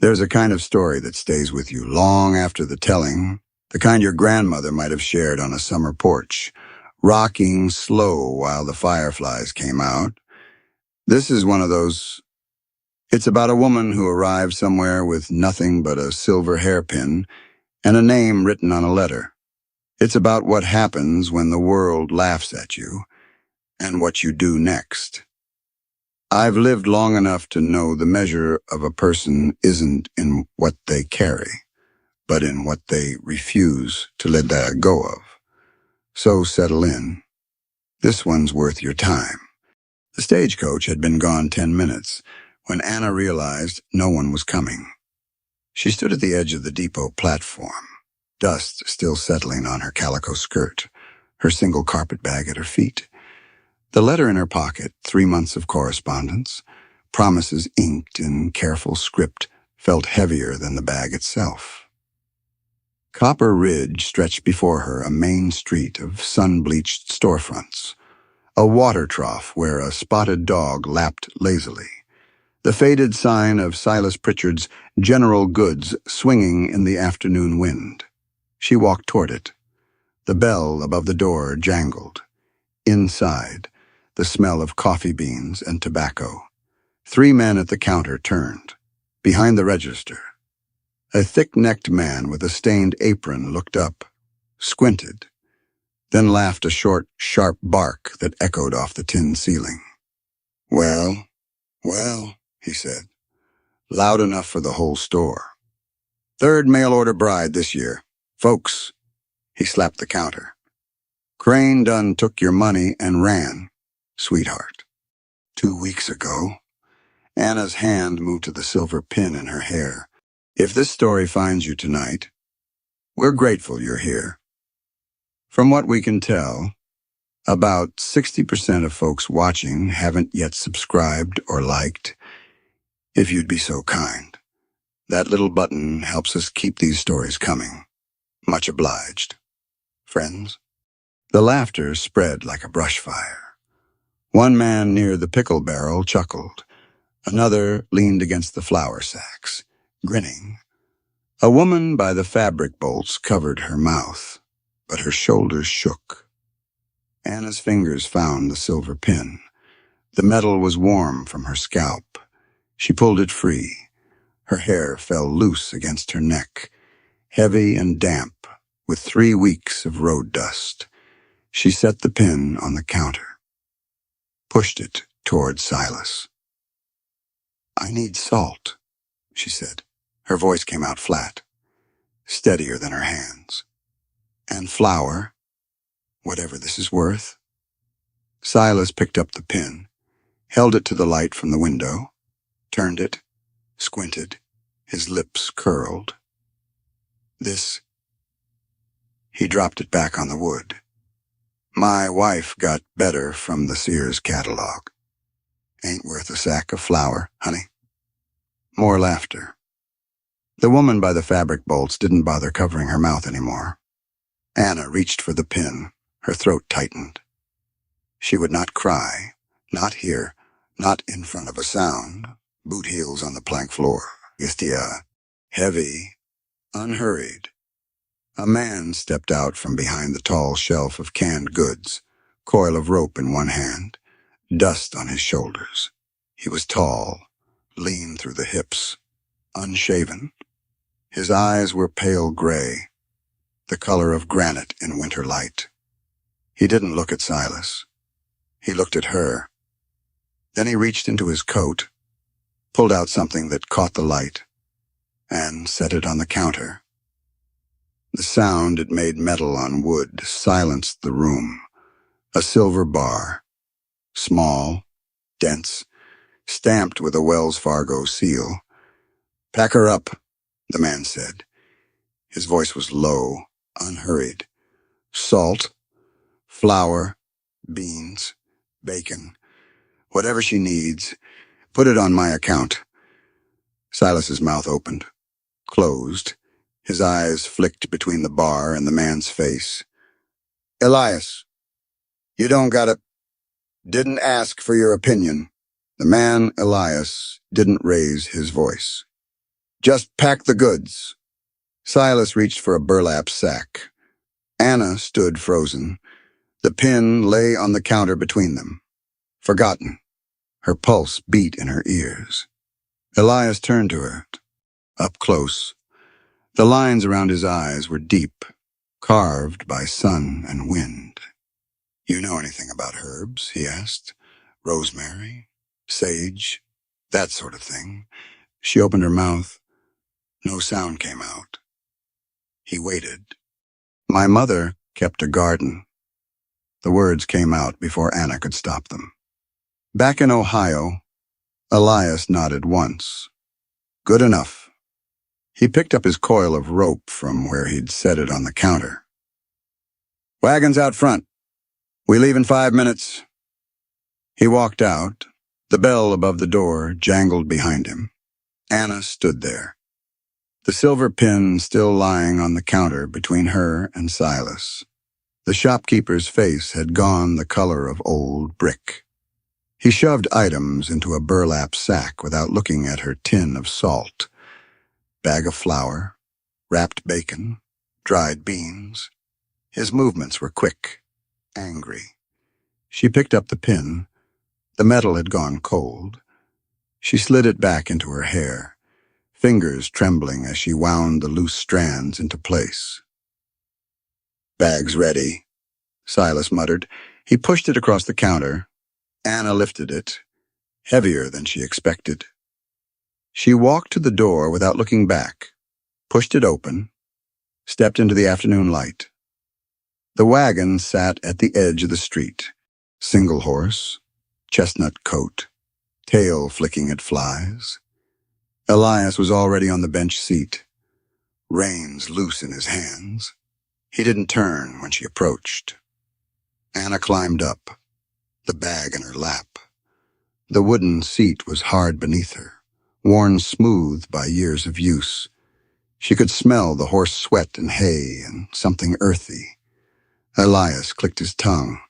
There's a kind of story that stays with you long after the telling, the kind your grandmother might have shared on a summer porch, rocking slow while the fireflies came out. This is one of those. It's about a woman who arrived somewhere with nothing but a silver hairpin and a name written on a letter. It's about what happens when the world laughs at you and what you do next. I've lived long enough to know the measure of a person isn't in what they carry, but in what they refuse to let go of. So settle in. This one's worth your time. The stagecoach had been gone 10 minutes when Anna realized no one was coming. She stood at the edge of the depot platform, dust still settling on her calico skirt, her single carpet bag at her feet. The letter in her pocket, 3 months of correspondence, promises inked in careful script, felt heavier than the bag itself. Copper Ridge stretched before her, a main street of sun-bleached storefronts, a water trough where a spotted dog lapped lazily, the faded sign of Silas Pritchard's General Goods swinging in the afternoon wind. She walked toward it. The bell above the door jangled. Inside, the smell of coffee beans and tobacco. 3 men at the counter turned. Behind the register, a thick-necked man with a stained apron looked up, squinted, then laughed a short, sharp bark that echoed off the tin ceiling. Well, he said, loud enough for the whole store. 3rd mail-order bride this year. Folks, he slapped the counter. Crane done took your money and ran, sweetheart. 2 weeks ago. Anna's hand moved to the silver pin in her hair. If this story finds you tonight, we're grateful you're here. From what we can tell, about 60% of folks watching haven't yet subscribed or liked. If you'd be so kind. That little button helps us keep these stories coming. Much obliged. Friends? The laughter spread like a brush fire. One man near the pickle barrel chuckled. Another leaned against the flour sacks, grinning. A woman by the fabric bolts covered her mouth, but her shoulders shook. Anna's fingers found the silver pin. The metal was warm from her scalp. She pulled it free. Her hair fell loose against her neck, heavy and damp, with 3 weeks of road dust. She set the pin on the counter, pushed it toward Silas. I need salt, she said. Her voice came out flat, steadier than her hands. And flour, whatever this is worth. Silas picked up the pin, held it to the light from the window, turned it, squinted, his lips curled. This. He dropped it back on the wood. My wife got better from the Sears catalog. Ain't worth a sack of flour, honey. More laughter. The woman by the fabric bolts didn't bother covering her mouth anymore. Anna reached for the pin, her throat tightened. She would not cry, not here, not in front of a sound. Boot heels on the plank floor. Istia. Heavy, unhurried. A man stepped out from behind the tall shelf of canned goods, coil of rope in one hand, dust on his shoulders. He was tall, lean through the hips, unshaven. His eyes were pale gray, the color of granite in winter light. He didn't look at Silas. He looked at her. Then he reached into his coat, pulled out something that caught the light, and set it on the counter. The sound it made metal on wood silenced the room. A silver bar, small, dense, stamped with a Wells Fargo seal. Pack her up, the man said. His voice was low, unhurried. Salt, flour, beans, bacon, whatever she needs, put it on my account. Silas's mouth opened, closed. His eyes flicked between the bar and the man's face. Elias, you don't gotta. Didn't ask for your opinion. The man, Elias, didn't raise his voice. Just pack the goods. Silas reached for a burlap sack. Anna stood frozen. The pin lay on the counter between them. Forgotten. Her pulse beat in her ears. Elias turned to her, up close. The lines around his eyes were deep, carved by sun and wind. "You know anything about herbs?" he asked. "Rosemary? Sage? That sort of thing?" She opened her mouth. No sound came out. He waited. "My mother kept a garden." The words came out before Anna could stop them. Back in Ohio, Elias nodded once. Good enough. He picked up his coil of rope from where he'd set it on the counter. "Wagon's out front. We leave in 5 minutes." He walked out. The bell above the door jangled behind him. Anna stood there, the silver pin still lying on the counter between her and Silas. The shopkeeper's face had gone the color of old brick. He shoved items into a burlap sack without looking at her tin of salt. Bag of flour, wrapped bacon, dried beans. His movements were quick, angry. She picked up the pin. The metal had gone cold. She slid it back into her hair, fingers trembling as she wound the loose strands into place. "Bag's ready," Silas muttered. He pushed it across the counter. Anna lifted it, heavier than she expected. She walked to the door without looking back, pushed it open, stepped into the afternoon light. The wagon sat at the edge of the street, single horse, chestnut coat, tail flicking at flies. Elias was already on the bench seat, reins loose in his hands. He didn't turn when she approached. Anna climbed up, the bag in her lap. The wooden seat was hard beneath her, worn smooth by years of use. She could smell the horse sweat and hay and something earthy. Elias clicked his tongue.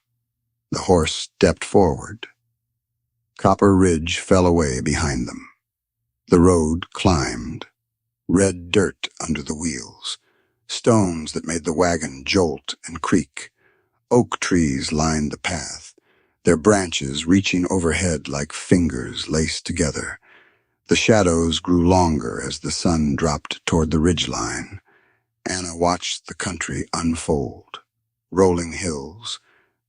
The horse stepped forward. Copper Ridge fell away behind them. The road climbed, red dirt under the wheels, stones that made the wagon jolt and creak. Oak trees lined the path, their branches reaching overhead like fingers laced together. The shadows grew longer as the sun dropped toward the ridgeline. Anna watched the country unfold. Rolling hills,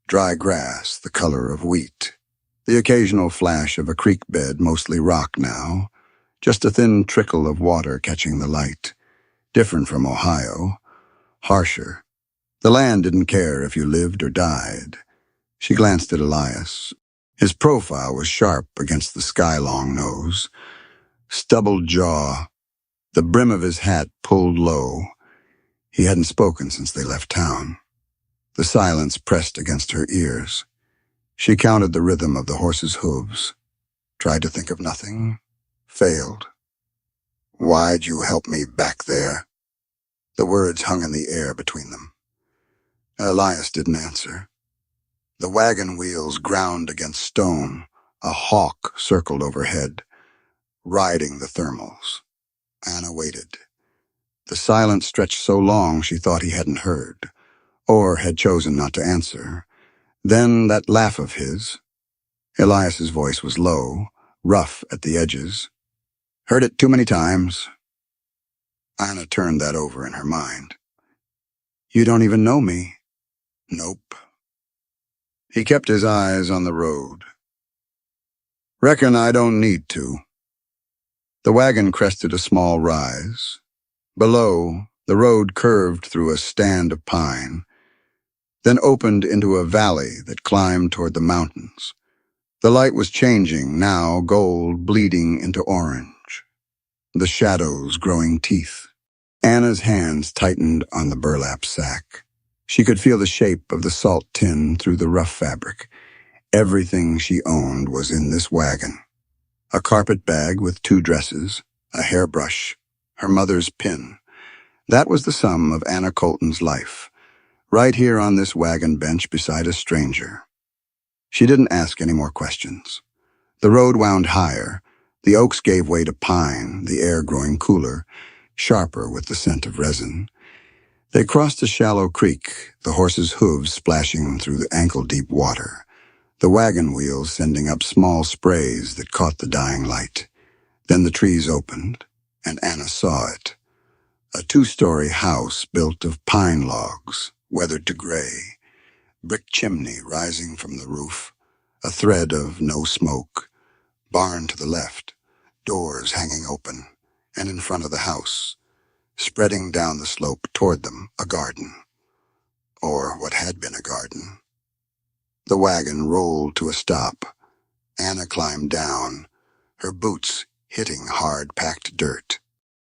dry grass the color of wheat. The occasional flash of a creek bed, mostly rock now, just a thin trickle of water catching the light. Different from Ohio, harsher. The land didn't care if you lived or died. She glanced at Elias. His profile was sharp against the sky-long nose. Stubbled jaw, the brim of his hat pulled low. He hadn't spoken since they left town. The silence pressed against her ears. She counted the rhythm of the horse's hooves, tried to think of nothing, failed. "Why'd you help me back there?" The words hung in the air between them. Elias didn't answer. The wagon wheels ground against stone. A hawk circled overhead, riding the thermals. Anna waited. The silence stretched so long she thought he hadn't heard, or had chosen not to answer. Then that laugh of his. Elias's voice was low, rough at the edges. "Heard it too many times." Anna turned that over in her mind. "You don't even know me." "Nope." He kept his eyes on the road. "Reckon I don't need to." The wagon crested a small rise. Below, the road curved through a stand of pine, then opened into a valley that climbed toward the mountains. The light was changing, now gold bleeding into orange. The shadows growing teeth. Anna's hands tightened on the burlap sack. She could feel the shape of the salt tin through the rough fabric. Everything she owned was in this wagon. A carpet bag with 2 dresses, a hairbrush, her mother's pin. That was the sum of Anna Colton's life, right here on this wagon bench beside a stranger. She didn't ask any more questions. The road wound higher, The oaks gave way to pine, the air growing cooler, sharper with the scent of resin. They crossed a shallow creek, the horses' hooves splashing through the ankle-deep water, the wagon wheels sending up small sprays that caught the dying light. Then the trees opened, and Anna saw it. A 2-story house built of pine logs, weathered to gray, brick chimney rising from the roof, a thread of no smoke, barn to the left, doors hanging open, and in front of the house, spreading down the slope toward them, a garden. Or what had been a garden. The wagon rolled to a stop. Anna climbed down, her boots hitting hard-packed dirt.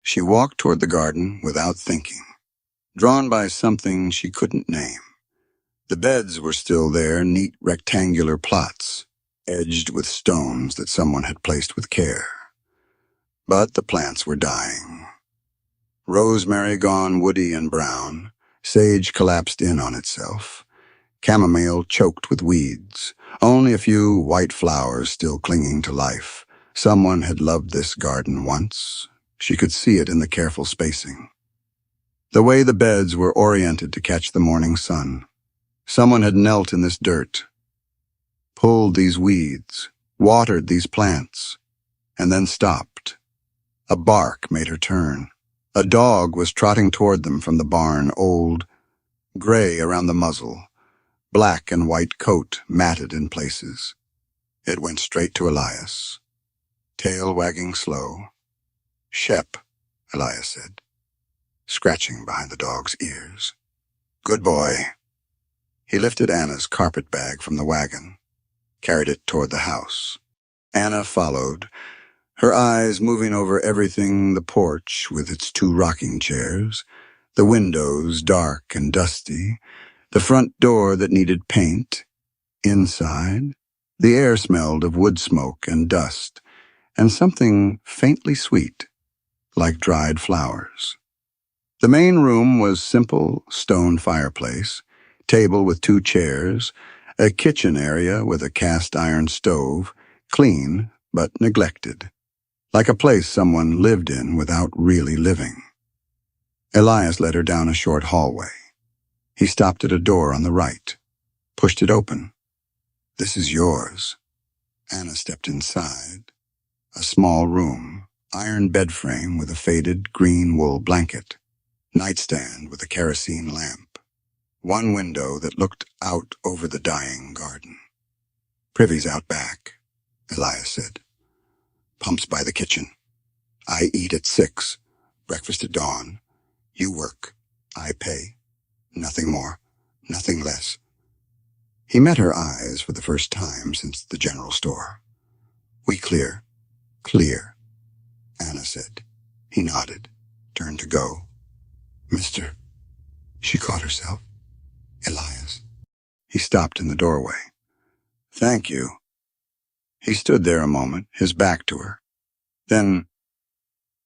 She walked toward the garden without thinking, drawn by something she couldn't name. The beds were still there, neat rectangular plots, edged with stones that someone had placed with care. But the plants were dying. Rosemary gone woody and brown, sage collapsed in on itself, chamomile choked with weeds, only a few white flowers still clinging to life. Someone had loved this garden once. She could see it in the careful spacing. The way the beds were oriented to catch the morning sun. Someone had knelt in this dirt, pulled these weeds, watered these plants, and then stopped. A bark made her turn. A dog was trotting toward them from the barn, old, gray around the muzzle, black and white coat matted in places. It went straight to Elias, tail wagging slow. "Shep," Elias said, scratching behind the dog's ears. "Good boy." He lifted Anna's carpet bag from the wagon, carried it toward the house. Anna followed, her eyes moving over everything: the porch with its 2 rocking chairs, the windows dark and dusty, the front door that needed paint. Inside, the air smelled of wood smoke and dust, and something faintly sweet, like dried flowers. The main room was simple, stone fireplace, table with 2 chairs, a kitchen area with a cast-iron stove, clean but neglected, like a place someone lived in without really living. Elias led her down a short hallway. He stopped at a door on the right, pushed it open. "This is yours." Anna stepped inside. A small room, iron bed frame with a faded green wool blanket, nightstand with a kerosene lamp, one window that looked out over the dying garden. "Privy's out back," Elias said. "Pump's by the kitchen. I eat at 6, breakfast at dawn. You work. I pay. Nothing more, nothing less." He met her eyes for the first time since the general store. "We clear." "Clear," Anna said. He nodded, turned to go. "Mr." She caught herself. "Elias." He stopped in the doorway. "Thank you." He stood there a moment, his back to her. Then,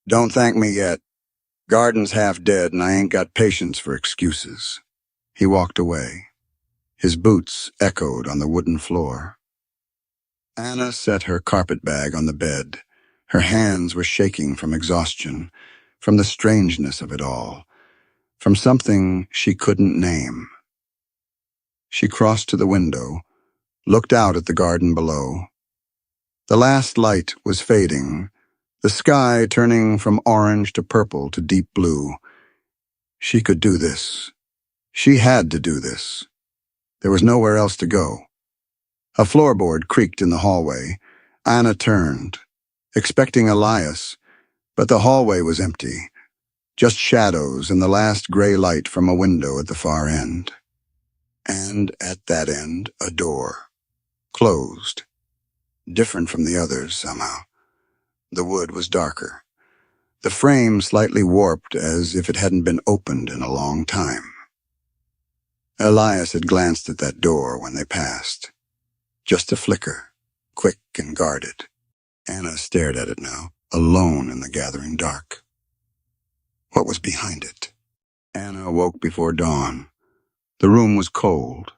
"Don't thank me yet. Garden's half dead and I ain't got patience for excuses." He walked away. His boots echoed on the wooden floor. Anna set her carpet bag on the bed. Her hands were shaking from exhaustion, from the strangeness of it all, from something she couldn't name. She crossed to the window, looked out at the garden below. The last light was fading, the sky turning from orange to purple to deep blue. She could do this. She had to do this. There was nowhere else to go. A floorboard creaked in the hallway. Anna turned, expecting Elias, but the hallway was empty, just shadows and the last gray light from a window at the far end. And at that end, a door, closed, different from the others somehow. The wood was darker, the frame slightly warped as if it hadn't been opened in a long time. Elias had glanced at that door when they passed. Just a flicker, quick and guarded. Anna stared at it now, alone in the gathering dark. What was behind it? Anna awoke before dawn. The room was cold,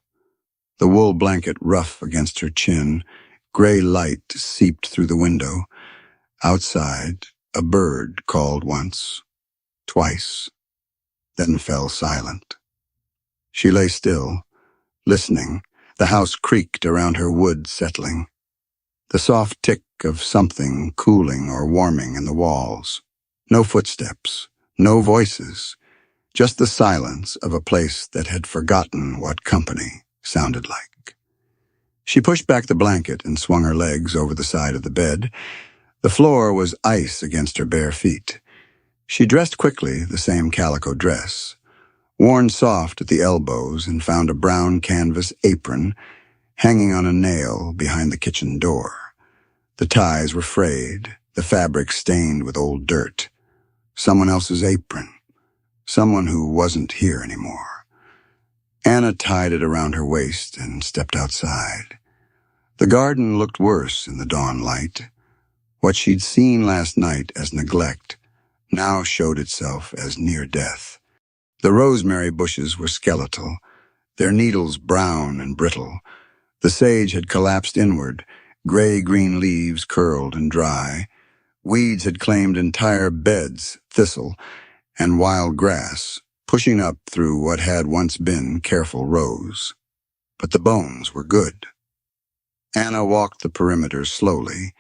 the wool blanket rough against her chin. Gray light seeped through the window. Outside, a bird called once, twice, then fell silent. She lay still, listening. The house creaked around her, wood settling. The soft tick of something cooling or warming in the walls. No footsteps, no voices, just the silence of a place that had forgotten what company sounded like. She pushed back the blanket and swung her legs over the side of the bed. The floor was ice against her bare feet. She dressed quickly, the same calico dress, worn soft at the elbows, and found a brown canvas apron hanging on a nail behind the kitchen door. The ties were frayed, the fabric stained with old dirt. Someone else's apron. Someone who wasn't here anymore. Anna tied it around her waist and stepped outside. The garden looked worse in the dawn light. What she'd seen last night as neglect now showed itself as near death. The rosemary bushes were skeletal, their needles brown and brittle. The sage had collapsed inward, gray-green leaves curled and dry. Weeds had claimed entire beds, thistle, and wild grass, pushing up through what had once been careful rows. But the bones were good. Anna walked the perimeter slowly,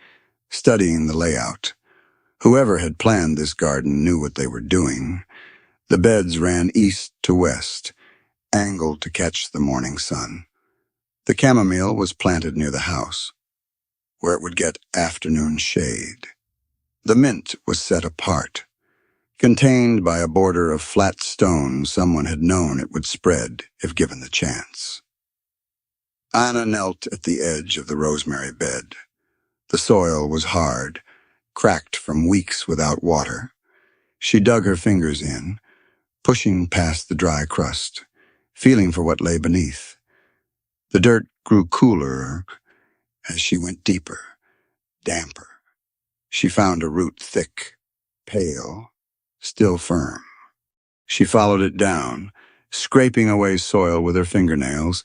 studying the layout. Whoever had planned this garden knew what they were doing. The beds ran east to west, angled to catch the morning sun. The chamomile was planted near the house, where it would get afternoon shade. The mint was set apart, contained by a border of flat stone. Someone had known it would spread if given the chance. Anna knelt at the edge of the rosemary bed. The soil was hard, cracked from weeks without water. She dug her fingers in, pushing past the dry crust, feeling for what lay beneath. The dirt grew cooler as she went deeper, damper. She found a root thick, pale, still firm. She followed it down, scraping away soil with her fingernails,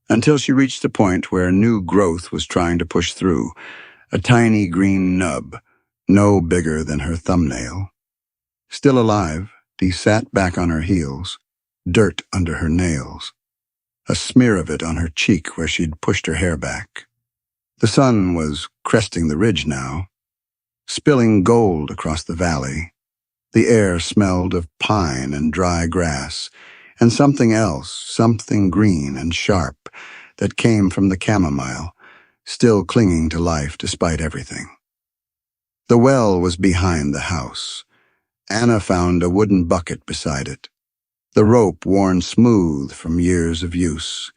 until she reached a point where new growth was trying to push through, a tiny green nub, no bigger than her thumbnail. Still alive, Dee sat back on her heels, dirt under her nails, a smear of it on her cheek where she'd pushed her hair back. The sun was cresting the ridge now, spilling gold across the valley. The air smelled of pine and dry grass, and something else, something green and sharp, that came from the chamomile, still clinging to life despite everything. The well was behind the house. Anna found a wooden bucket beside it, the rope worn smooth from years of use.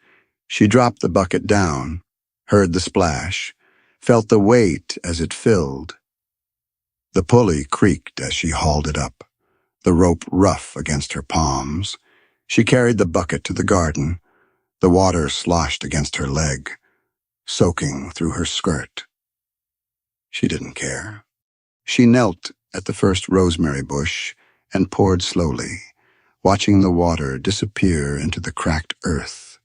She dropped the bucket down, heard the splash, felt the weight as it filled. The pulley creaked as she hauled it up, the rope rough against her palms. She carried the bucket to the garden. The water sloshed against her leg, soaking through her skirt. She didn't care. She knelt at the first rosemary bush and poured slowly, watching the water disappear into the cracked earth,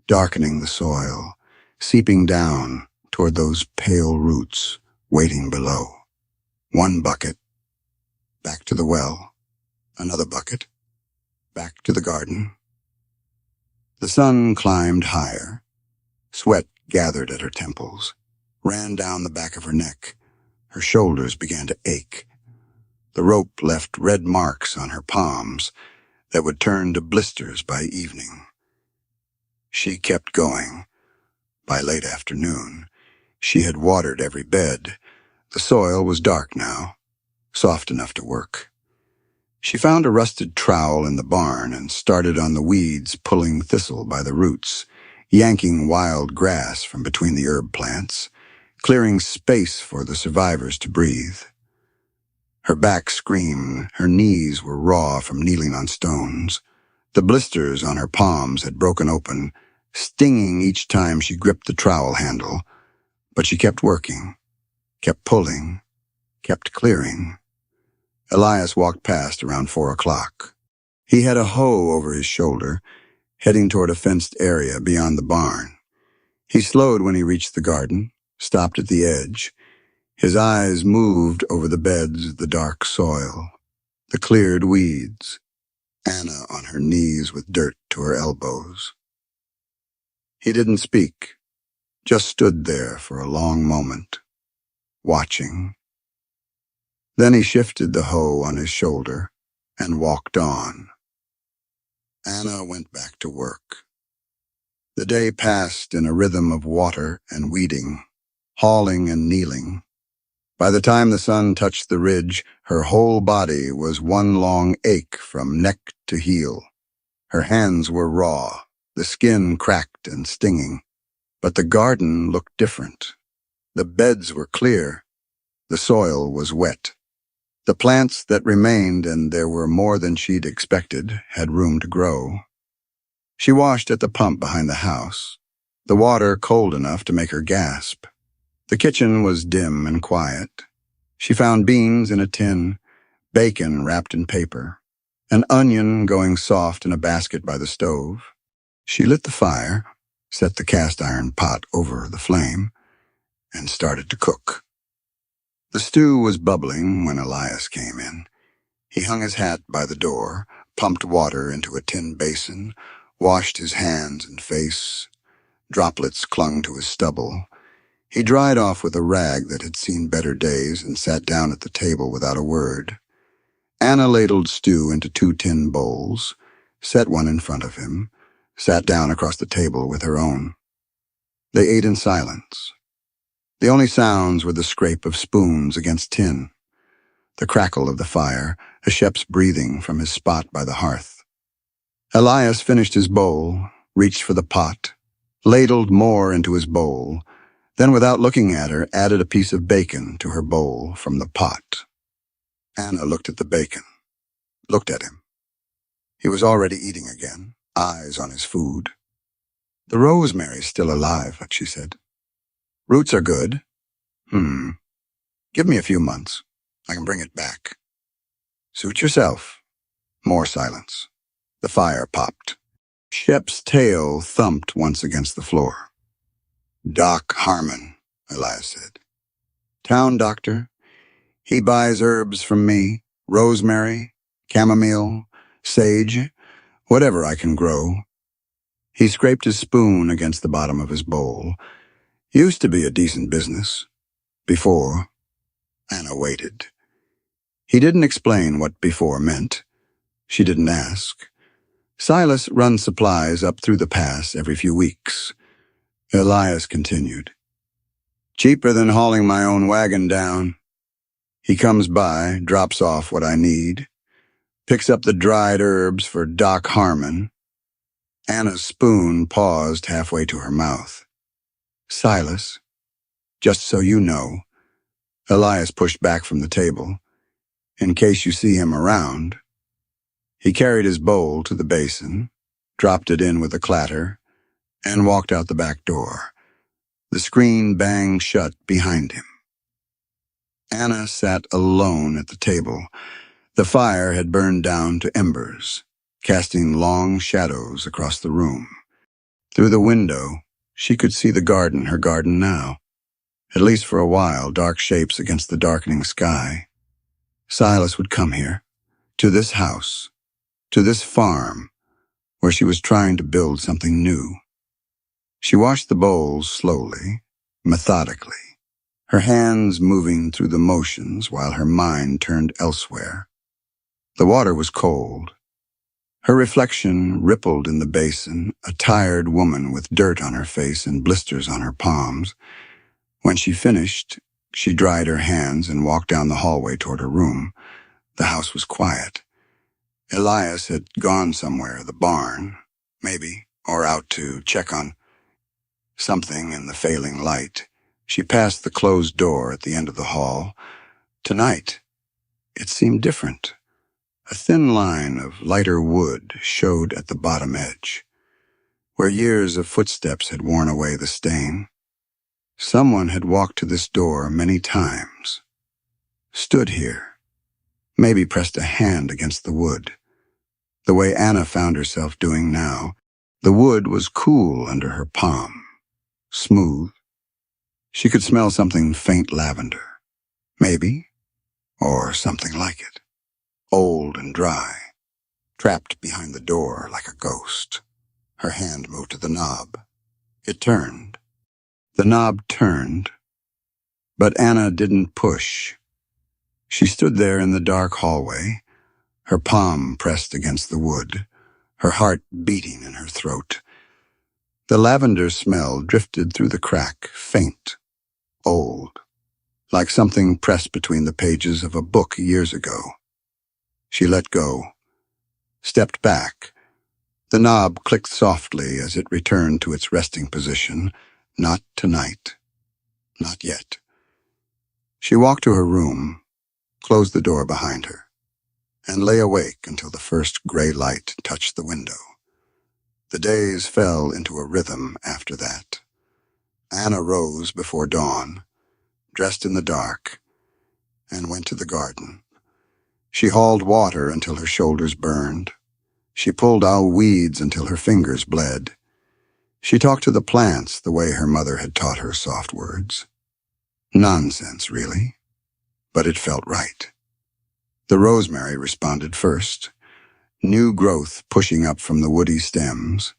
darkening the soil, seeping down toward those pale roots waiting below. One bucket, back to the well. Another bucket, back to the garden. The sun climbed higher. Sweat gathered at her temples, ran down the back of her neck. Her shoulders began to ache. The rope left red marks on her palms that would turn to blisters by evening. She kept going. By late afternoon, she had watered every bed. The soil was dark now, soft enough to work. She found a rusted trowel in the barn and started on the weeds, pulling thistle by the roots, yanking wild grass from between the herb plants, clearing space for the survivors to breathe. Her back screamed, her knees were raw from kneeling on stones. The blisters on her palms had broken open, stinging each time she gripped the trowel handle. But she kept working, kept pulling, kept clearing. Elias walked past around 4 o'clock. He had a hoe over his shoulder, heading toward a fenced area beyond the barn. He slowed when he reached the garden, stopped at the edge. His eyes moved over the beds, the dark soil, the cleared weeds, Anna on her knees with dirt to her elbows. He didn't speak, just stood there for a long moment, watching. Then he shifted the hoe on his shoulder and walked on. Anna went back to work. The day passed in a rhythm of water and weeding, hauling and kneeling. By the time the sun touched the ridge, her whole body was one long ache from neck to heel. Her hands were raw, the skin cracked and stinging. But the garden looked different. The beds were clear. The soil was wet. The plants that remained, and there were more than she'd expected, had room to grow. She washed at the pump behind the house, the water cold enough to make her gasp. The kitchen was dim and quiet. She found beans in a tin, bacon wrapped in paper, an onion going soft in a basket by the stove. She lit the fire, set the cast-iron pot over the flame, and started to cook. The stew was bubbling when Elias came in. He hung his hat by the door, pumped water into a tin basin, washed his hands and face. Droplets clung to his stubble. He dried off with a rag that had seen better days and sat down at the table without a word. Anna ladled stew into 2 tin bowls, set one in front of him, sat down across the table with her own. They ate in silence. The only sounds were the scrape of spoons against tin, the crackle of the fire, a Shep's breathing from his spot by the hearth. Elias finished his bowl, reached for the pot, ladled more into his bowl, then without looking at her, added a piece of bacon to her bowl from the pot. Anna looked at the bacon, looked at him. He was already eating again, eyes on his food. "The rosemary's still alive," she said. "Roots are good. Give me a few months. I can bring it back." "Suit yourself." More silence. The fire popped. Shep's tail thumped once against the floor. "Doc Harmon," Elias said. "Town doctor. He buys herbs from me, rosemary, chamomile, sage, whatever I can grow." He scraped his spoon against the bottom of his bowl. "Used to be a decent business. Before." Anna waited. He didn't explain what before meant. She didn't ask. "Silas runs supplies up through the pass every few weeks." Elias continued. "Cheaper than hauling my own wagon down. He comes by, drops off what I need, picks up the dried herbs for Doc Harmon." Anna's spoon paused halfway to her mouth. "Silas, just so you know," Elias pushed back from the table, "in case you see him around." He carried his bowl to the basin, dropped it in with a clatter, and walked out the back door. The screen banged shut behind him. Anna sat alone at the table. The fire had burned down to embers, casting long shadows across the room. Through the window, she could see the garden, her garden now. At least for a while, dark shapes against the darkening sky. Silas would come here, to this house, to this farm, where she was trying to build something new. She washed the bowls slowly, methodically, her hands moving through the motions while her mind turned elsewhere. The water was cold. Her reflection rippled in the basin, a tired woman with dirt on her face and blisters on her palms. When she finished, she dried her hands and walked down the hallway toward her room. The house was quiet. Elias had gone somewhere, the barn, maybe, or out to check on something in the failing light. She passed the closed door at the end of the hall. Tonight, it seemed different. A thin line of lighter wood showed at the bottom edge, where years of footsteps had worn away the stain. Someone had walked to this door many times, stood here, maybe pressed a hand against the wood. The way Anna found herself doing now, the wood was cool under her palm, smooth. She could smell something faint lavender. Maybe, or something like it. Old and dry, trapped behind the door like a ghost. Her hand moved to the knob. It turned. The knob turned, but Anna didn't push. She stood there in the dark hallway, her palm pressed against the wood, her heart beating in her throat. The lavender smell drifted through the crack, faint, old, like something pressed between the pages of a book years ago. She let go, stepped back. The knob clicked softly as it returned to its resting position. Not tonight. Not yet. She walked to her room, closed the door behind her, and lay awake until the first gray light touched the window. The days fell into a rhythm after that. Anna rose before dawn, dressed in the dark, and went to the garden. She hauled water until her shoulders burned. She pulled out weeds until her fingers bled. She talked to the plants the way her mother had taught her soft words. Nonsense, really, but it felt right. The rosemary responded first, new growth pushing up from the woody stems,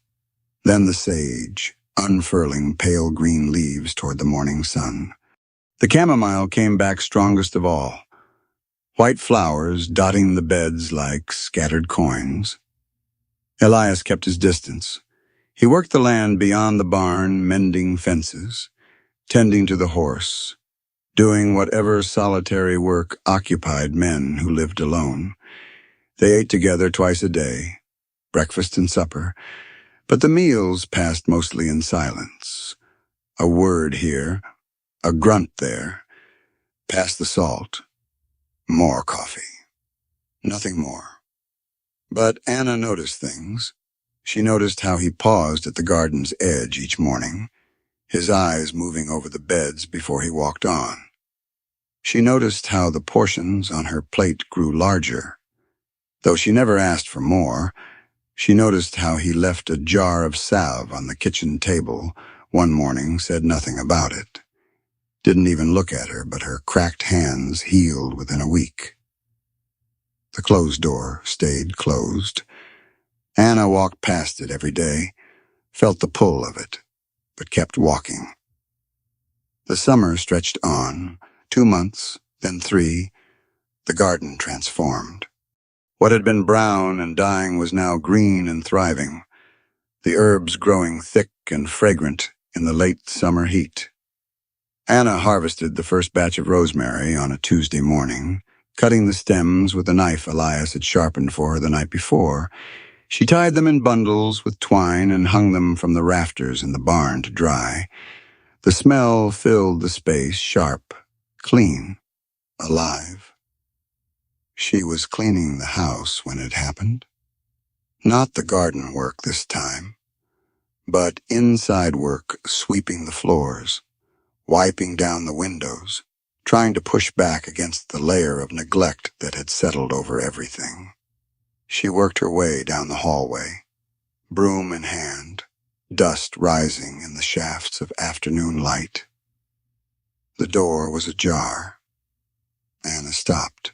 then the sage, unfurling pale green leaves toward the morning sun. The chamomile came back strongest of all, white flowers dotting the beds like scattered coins. Elias kept his distance. He worked the land beyond the barn, mending fences, tending to the horse, doing whatever solitary work occupied men who lived alone. They ate together twice a day, breakfast and supper, but the meals passed mostly in silence. A word here, a grunt there, pass the salt, more coffee, nothing more. But Anna noticed things. She noticed how he paused at the garden's edge each morning, his eyes moving over the beds before he walked on. She noticed how the portions on her plate grew larger. Though she never asked for more, she noticed how he left a jar of salve on the kitchen table one morning, said nothing about it. Didn't even look at her, but her cracked hands healed within a week. The closed door stayed closed. Anna walked past it every day, felt the pull of it, but kept walking. The summer stretched on, 2 months, then 3. The garden transformed. What had been brown and dying was now green and thriving, the herbs growing thick and fragrant in the late summer heat. Anna harvested the first batch of rosemary on a Tuesday morning, cutting the stems with a knife Elias had sharpened for her the night before. She tied them in bundles with twine and hung them from the rafters in the barn to dry. The smell filled the space, sharp, clean, alive. She was cleaning the house when it happened. Not the garden work this time, but inside work, sweeping the floors, wiping down the windows, trying to push back against the layer of neglect that had settled over everything. She worked her way down the hallway, broom in hand, dust rising in the shafts of afternoon light. The door was ajar. Anna stopped.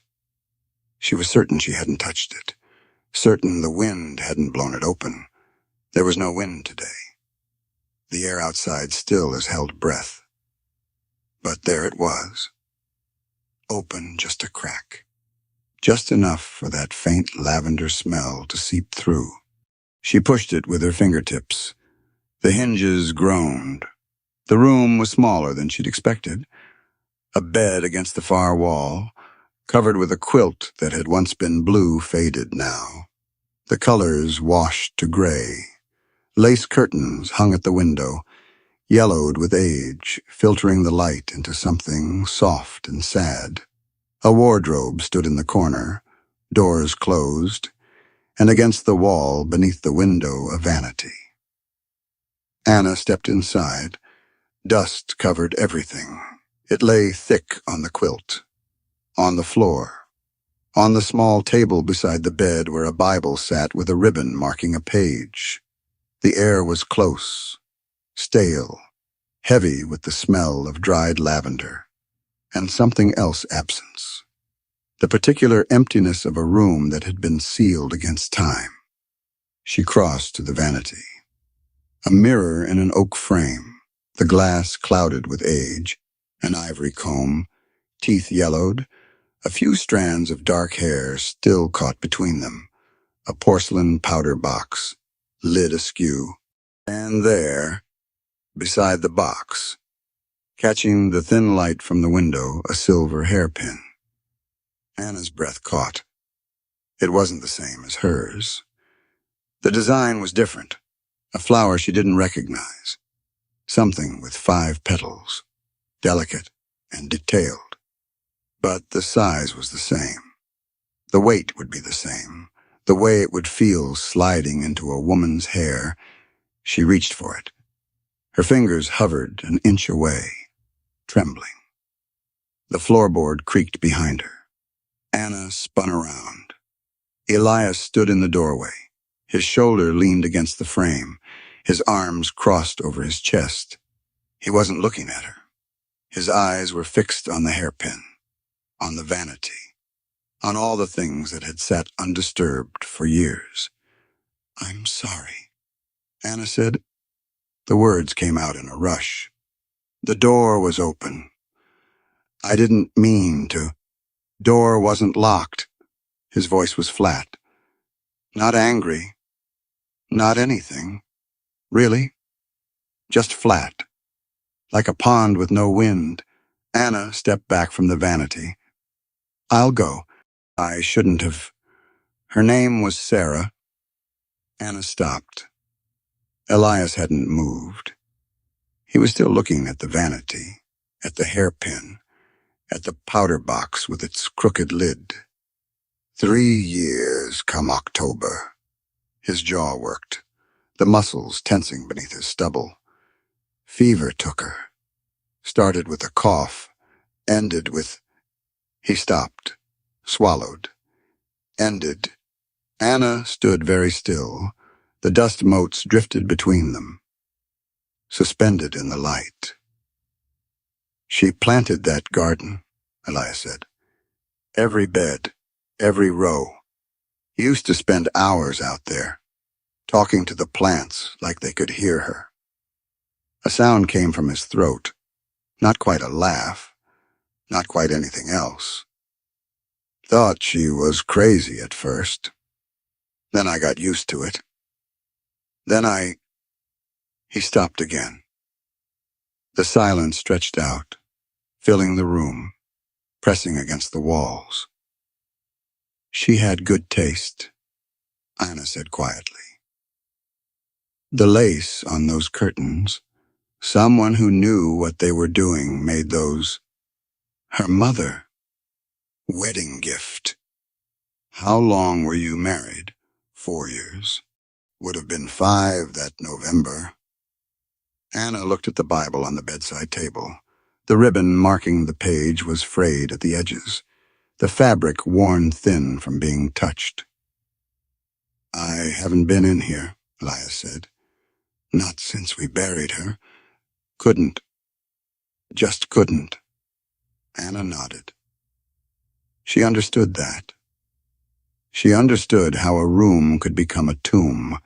She was certain she hadn't touched it, certain the wind hadn't blown it open. There was no wind today. The air outside still as held breath. But there it was, open just a crack, just enough for that faint lavender smell to seep through. She pushed it with her fingertips. The hinges groaned. The room was smaller than she'd expected. A bed against the far wall, covered with a quilt that had once been blue, faded now. The colors washed to gray. Lace curtains hung at the window, yellowed with age, filtering the light into something soft and sad. A wardrobe stood in the corner, doors closed, and against the wall beneath the window a vanity. Anna stepped inside. Dust covered everything. It lay thick on the quilt, on the floor, on the small table beside the bed where a Bible sat with a ribbon marking a page. The air was close, stale, heavy with the smell of dried lavender. and something else absence. The particular emptiness of a room that had been sealed against time. She crossed to the vanity. A mirror in an oak frame, the glass clouded with age, an ivory comb, teeth yellowed, a few strands of dark hair still caught between them, a porcelain powder box, lid askew, and there, beside the box, catching the thin light from the window, a silver hairpin. Anna's breath caught. It wasn't the same as hers. The design was different, a flower she didn't recognize, something with 5 petals, delicate and detailed. But the size was the same. The weight would be the same, the way it would feel sliding into a woman's hair. She reached for it. Her fingers hovered an inch away, trembling. The floorboard creaked behind her. Anna spun around. Elias stood in the doorway. His shoulder leaned against the frame, his arms crossed over his chest. He wasn't looking at her. His eyes were fixed on the hairpin, on the vanity, on all the things that had sat undisturbed for years. "I'm sorry," Anna said. The words came out in a rush. The door was open. "I didn't mean to." Door wasn't locked. His voice was flat. Not angry. Not anything. Really. Just flat. Like a pond with no wind. Anna stepped back from the vanity. "I'll go. I shouldn't have." Her name was Sarah. Anna stopped. Elias hadn't moved. He was still looking at the vanity, at the hairpin, at the powder box with its crooked lid. 3 years come October. His jaw worked, the muscles tensing beneath his stubble. Fever took her. Started with a cough, ended with... He stopped, swallowed, ended. Anna stood very still. The dust motes drifted between them, suspended in the light. "She planted that garden," Elias said. "Every bed, every row. Used to spend hours out there, talking to the plants like they could hear her." A sound came from his throat, not quite a laugh, not quite anything else. "Thought she was crazy at first. Then I got used to it. Then I..." He stopped again. The silence stretched out, filling the room, pressing against the walls. "She had good taste," Anna said quietly. "The lace on those curtains, someone who knew what they were doing made those. Her mother. Wedding gift." "How long were you married?" 4 years. Would have been 5 that November. Anna looked at the Bible on the bedside table. The ribbon marking the page was frayed at the edges, the fabric worn thin from being touched. "I haven't been in here," Elias said. "Not since we buried her. Couldn't. Just couldn't." Anna nodded. She understood that. She understood how a room could become a tomb,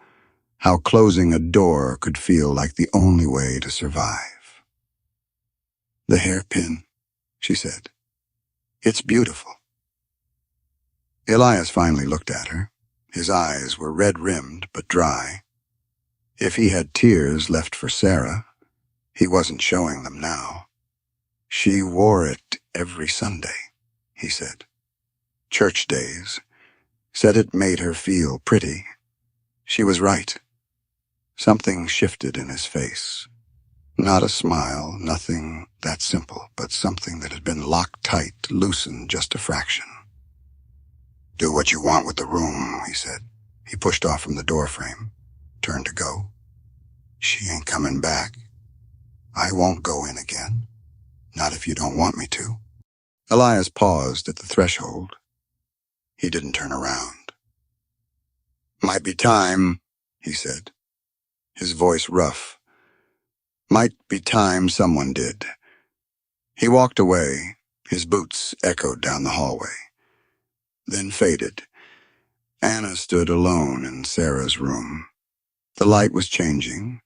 how closing a door could feel like the only way to survive. "The hairpin," she said. "It's beautiful." Elias finally looked at her. His eyes were red-rimmed but dry. If he had tears left for Sarah, he wasn't showing them now. "She wore it every Sunday," he said. "Church days. Said it made her feel pretty." She was right. Something shifted in his face. Not a smile, nothing that simple, but something that had been locked tight, loosened just a fraction. "Do what you want with the room," he said. He pushed off from the doorframe, turned to go. "She ain't coming back. I won't go in again. Not if you don't want me to." Elias paused at the threshold. He didn't turn around. "Might be time," he said, his voice rough. "Might be time someone did." He walked away, His boots echoed down the hallway, then faded. Anna stood alone in Sarah's room. The light was changing,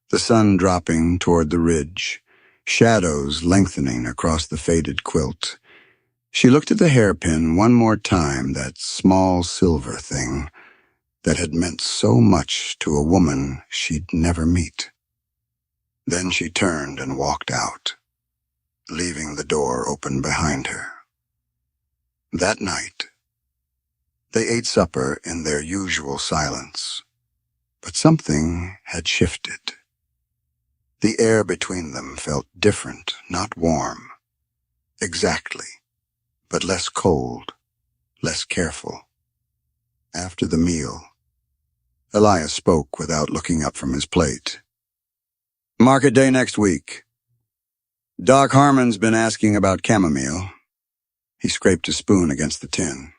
the sun dropping toward the ridge, shadows lengthening across the faded quilt. She looked at the hairpin one more time, that small silver thing that had meant so much to a woman she'd never meet. Then she turned and walked out, leaving the door open behind her. That night, they ate supper in their usual silence, but something had shifted. The air between them felt different, not warm. Exactly, but less cold, less careful. After the meal, Elias spoke without looking up from his plate. "Market day next week. Doc Harmon's been asking about chamomile." He scraped his spoon against the tin.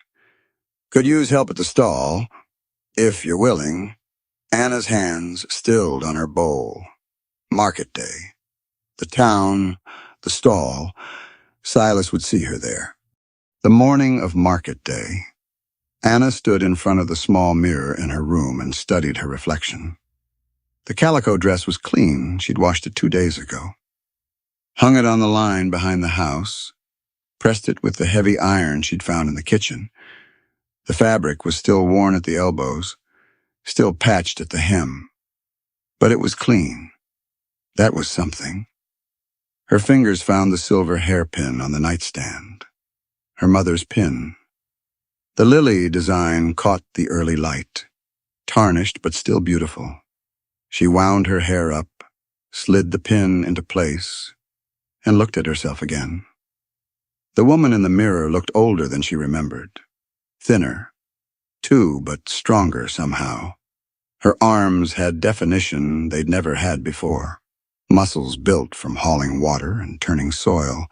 "Could use help at the stall, if you're willing." Anna's hands stilled on her bowl. Market day. The town, the stall. Silas would see her there. The morning of market day, Anna stood in front of the small mirror in her room and studied her reflection. The calico dress was clean. She'd washed it 2 days ago. Hung it on the line behind the house, pressed it with the heavy iron she'd found in the kitchen. The fabric was still worn at the elbows, still patched at the hem. But it was clean. That was something. Her fingers found the silver hairpin on the nightstand. Her mother's pin. The lily design caught the early light, tarnished but still beautiful. She wound her hair up, slid the pin into place, and looked at herself again. The woman in the mirror looked older than she remembered. Thinner, too, but stronger somehow. Her arms had definition they'd never had before. Muscles built from hauling water and turning soil.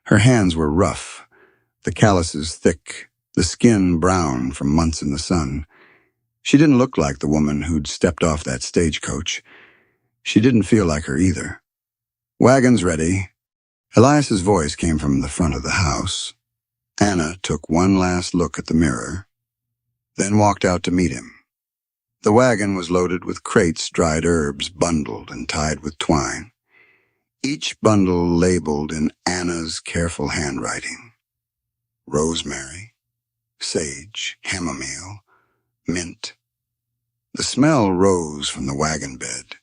Her hands were rough, the calluses thick, the skin brown from months in the sun. She didn't look like the woman who'd stepped off that stagecoach. She didn't feel like her either. "Wagon's ready." Elias's voice came from the front of the house. Anna took one last look at the mirror, then walked out to meet him. The wagon was loaded with crates, dried herbs, bundled and tied with twine. Each bundle labeled in Anna's careful handwriting. Rosemary, sage, chamomile, mint. The smell rose from the wagon bed,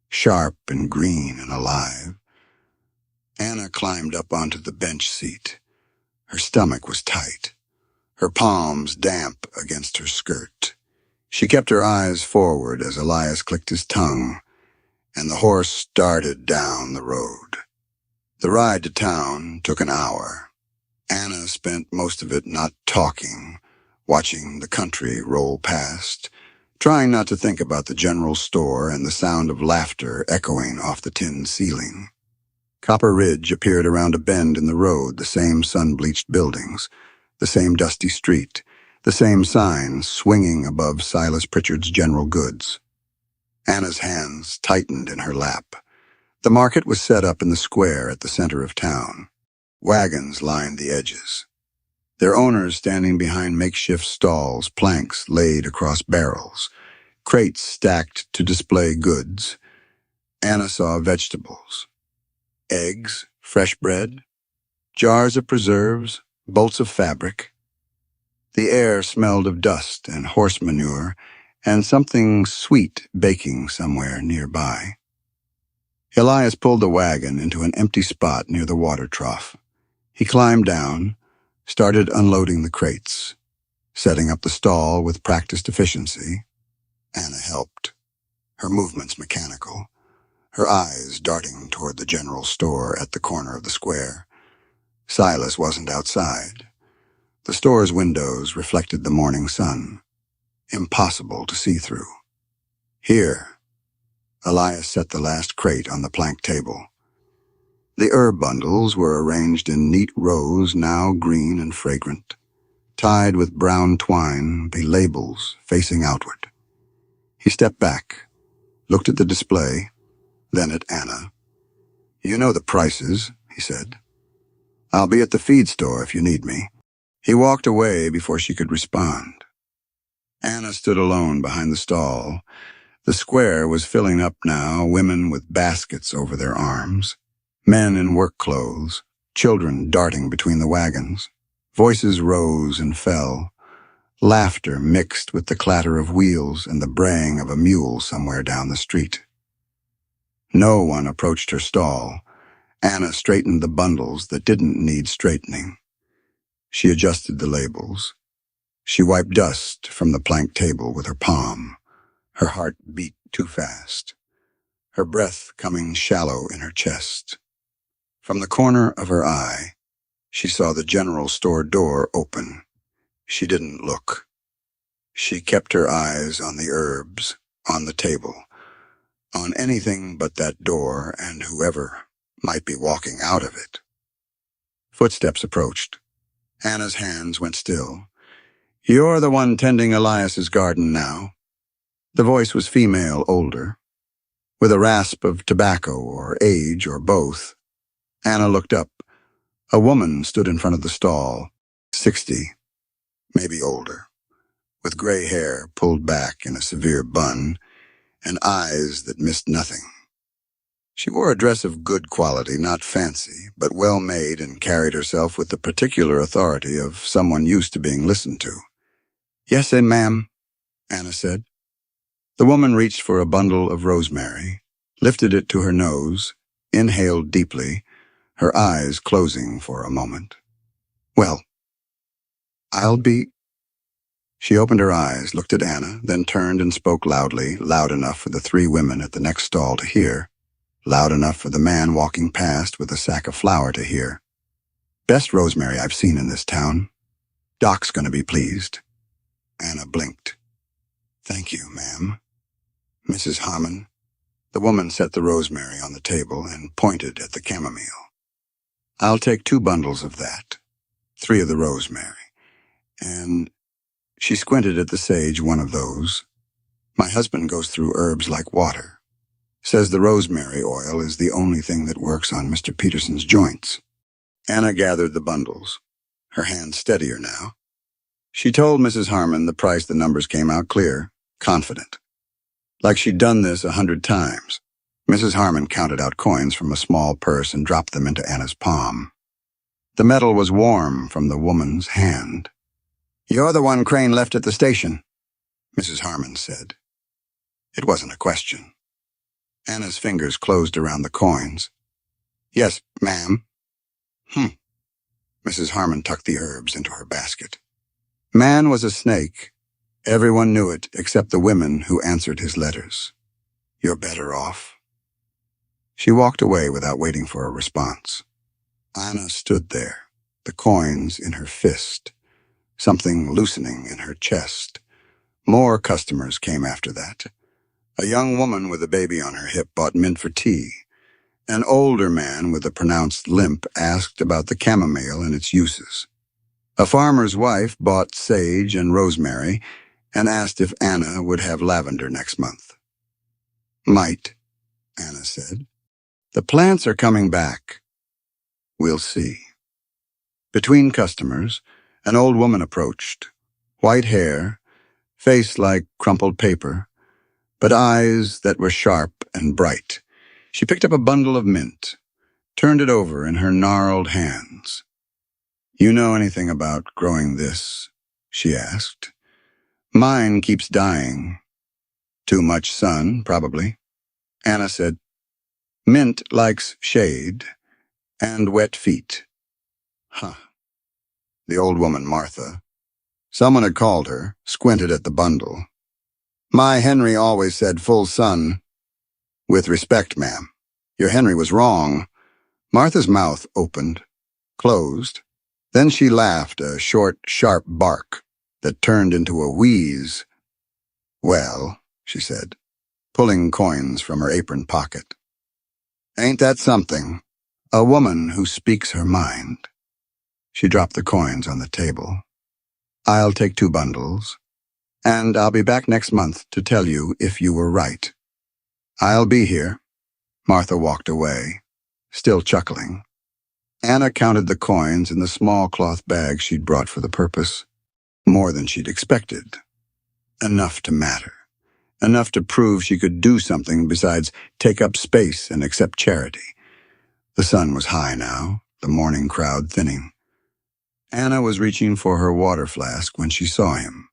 sharp and green and alive. Anna climbed up onto the bench seat. Her stomach was tight, her palms damp against her skirt. She kept her eyes forward as Elias clicked his tongue, and the horse started down the road. The ride to town took an hour. Anna spent most of it not talking, watching the country roll past, trying not to think about the general store and the sound of laughter echoing off the tin ceiling. Copper Ridge appeared around a bend in the road, the same sun-bleached buildings, the same dusty street, the same sign swinging above Silas Pritchard's General Goods. Anna's hands tightened in her lap. The market was set up in the square at the center of town. Wagons lined the edges, their owners standing behind makeshift stalls, planks laid across barrels, crates stacked to display goods. Anna saw vegetables, eggs, fresh bread, jars of preserves, bolts of fabric. The air smelled of dust and horse manure and something sweet baking somewhere nearby. Elias pulled the wagon into an empty spot near the water trough. He climbed down, started unloading the crates, setting up the stall with practiced efficiency. Anna helped, her movements mechanical, her eyes darting toward the general store at the corner of the square. Silas wasn't outside. The store's windows reflected the morning sun, impossible to see through. Here, Elias set the last crate on the plank table. The herb bundles were arranged in neat rows, now green and fragrant, tied with brown twine, the labels facing outward. He stepped back, looked at the display, then at Anna. "You know the prices," he said. I'll be at the feed store if you need me." He walked away before she could respond. Anna stood alone behind the stall. The square was filling up now, women with baskets over their arms, men in work clothes, children darting between the wagons. Voices rose and fell. Laughter mixed with the clatter of wheels and the braying of a mule somewhere down the street. No one approached her stall. Anna straightened the bundles that didn't need straightening. She adjusted the labels. She wiped dust from the plank table with her palm. Her heart beat too fast, her breath coming shallow in her chest. From the corner of her eye, she saw the general store door open. She didn't look. She kept her eyes on the herbs, on the table, on anything but that door and whoever might be walking out of it. Footsteps approached. Anna's hands went still. "You're the one tending Elias's garden now." The voice was female, older, with a rasp of tobacco or age or both. Anna looked up. A woman stood in front of the stall, 60, maybe older, with gray hair pulled back in a severe bun and eyes that missed nothing. She wore a dress of good quality, not fancy, but well made, and carried herself with the particular authority of someone used to being listened to. "Yes, ma'am," Anna said. The woman reached for a bundle of rosemary, lifted it to her nose, inhaled deeply, her eyes closing for a moment. "Well, I'll be—" She opened her eyes, looked at Anna, then turned and spoke loudly, loud enough for the three women at the next stall to hear, loud enough for the man walking past with a sack of flour to hear. "Best rosemary I've seen in this town. Doc's gonna be pleased." Anna blinked. "Thank you, ma'am." "Mrs. Harmon." The woman set the rosemary on the table and pointed at the chamomile. "I'll take 2 bundles of that, 3 of the rosemary, and—" She squinted at the sage, "1 of those. My husband goes through herbs like water. Says the rosemary oil is the only thing that works on Mr. Peterson's joints." Anna gathered the bundles, her hand steadier now. She told Mrs. Harmon the price. The numbers came out clear, confident. Like she'd done this 100 times. Mrs. Harmon counted out coins from a small purse and dropped them into Anna's palm. The metal was warm from the woman's hand. "You're the one Crane left at the station," Mrs. Harmon said. It wasn't a question. Anna's fingers closed around the coins. "Yes, ma'am." Mrs. Harmon tucked the herbs into her basket. Man was a snake. Everyone knew it except the women who answered his letters. "You're better off." She walked away without waiting for a response. Anna stood there, the coins in her fist, something loosening in her chest. More customers came after that. A young woman with a baby on her hip bought mint for tea. An older man with a pronounced limp asked about the chamomile and its uses. A farmer's wife bought sage and rosemary and asked if Anna would have lavender next month. "Might," Anna said. "The plants are coming back. We'll see." Between customers, an old woman approached. White hair, face like crumpled paper, but eyes that were sharp and bright. She picked up a bundle of mint, turned it over in her gnarled hands. "You know anything about growing this?" she asked. "Mine keeps dying." "Too much sun, probably." Anna said, "Mint likes shade and wet feet." "Huh." The old woman, Martha. Someone had called her, squinted at the bundle. "My Henry always said full sun." "With respect, ma'am, your Henry was wrong." Martha's mouth opened, closed. Then she laughed, a short, sharp bark that turned into a wheeze. "Well," she said, pulling coins from her apron pocket. "Ain't that something? A woman who speaks her mind." She dropped the coins on the table. "I'll take 2 bundles, and I'll be back next month to tell you if you were right." "I'll be here." Martha walked away, still chuckling. Anna counted the coins in the small cloth bag she'd brought for the purpose. More than she'd expected. Enough to matter. Enough to prove she could do something besides take up space and accept charity. The sun was high now, the morning crowd thinning. Anna was reaching for her water flask when she saw him.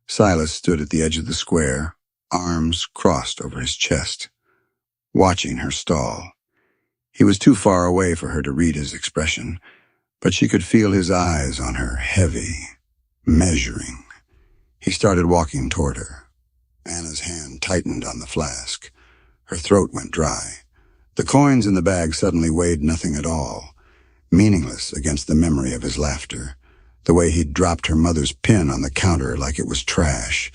Silas stood at the edge of the square, arms crossed over his chest, watching her stall. He was too far away for her to read his expression, but she could feel his eyes on her, heavy, measuring. He started walking toward her. Anna's hand tightened on the flask. Her throat went dry. The coins in the bag suddenly weighed nothing at all, meaningless against the memory of his laughter, the way he'd dropped her mother's pin on the counter like it was trash.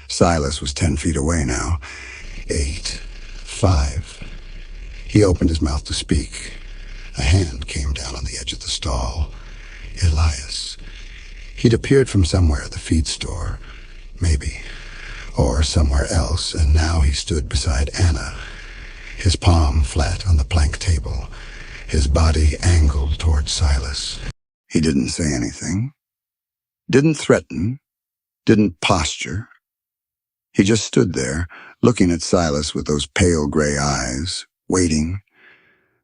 Silas was 10 feet away now. 8, 5. He opened his mouth to speak. A hand came down on the edge of the stall. Elias. He'd appeared from somewhere at the feed store, maybe, or somewhere else, and now he stood beside Anna, his palm flat on the plank table, his body angled toward Silas. He didn't say anything, didn't threaten, didn't posture. He just stood there, looking at Silas with those pale gray eyes, waiting.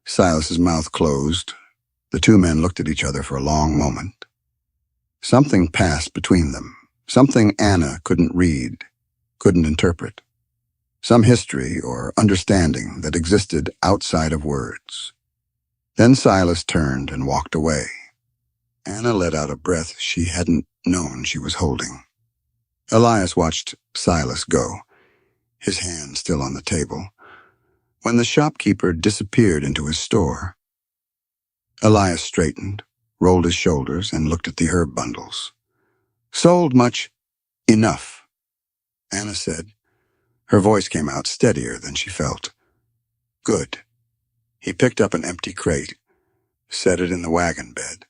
Silas's mouth closed. The two men looked at each other for a long moment. Something passed between them, something Anna couldn't read, couldn't interpret. Some history or understanding that existed outside of words. Then Silas turned and walked away. Anna let out a breath she hadn't known she was holding. Elias watched Silas go, his hand still on the table. When the shopkeeper disappeared into his store, Elias straightened, rolled his shoulders, and looked at the herb bundles. "Sold much? Enough," Anna said. Her voice came out steadier than she felt. "Good." He picked up an empty crate, set it in the wagon bed.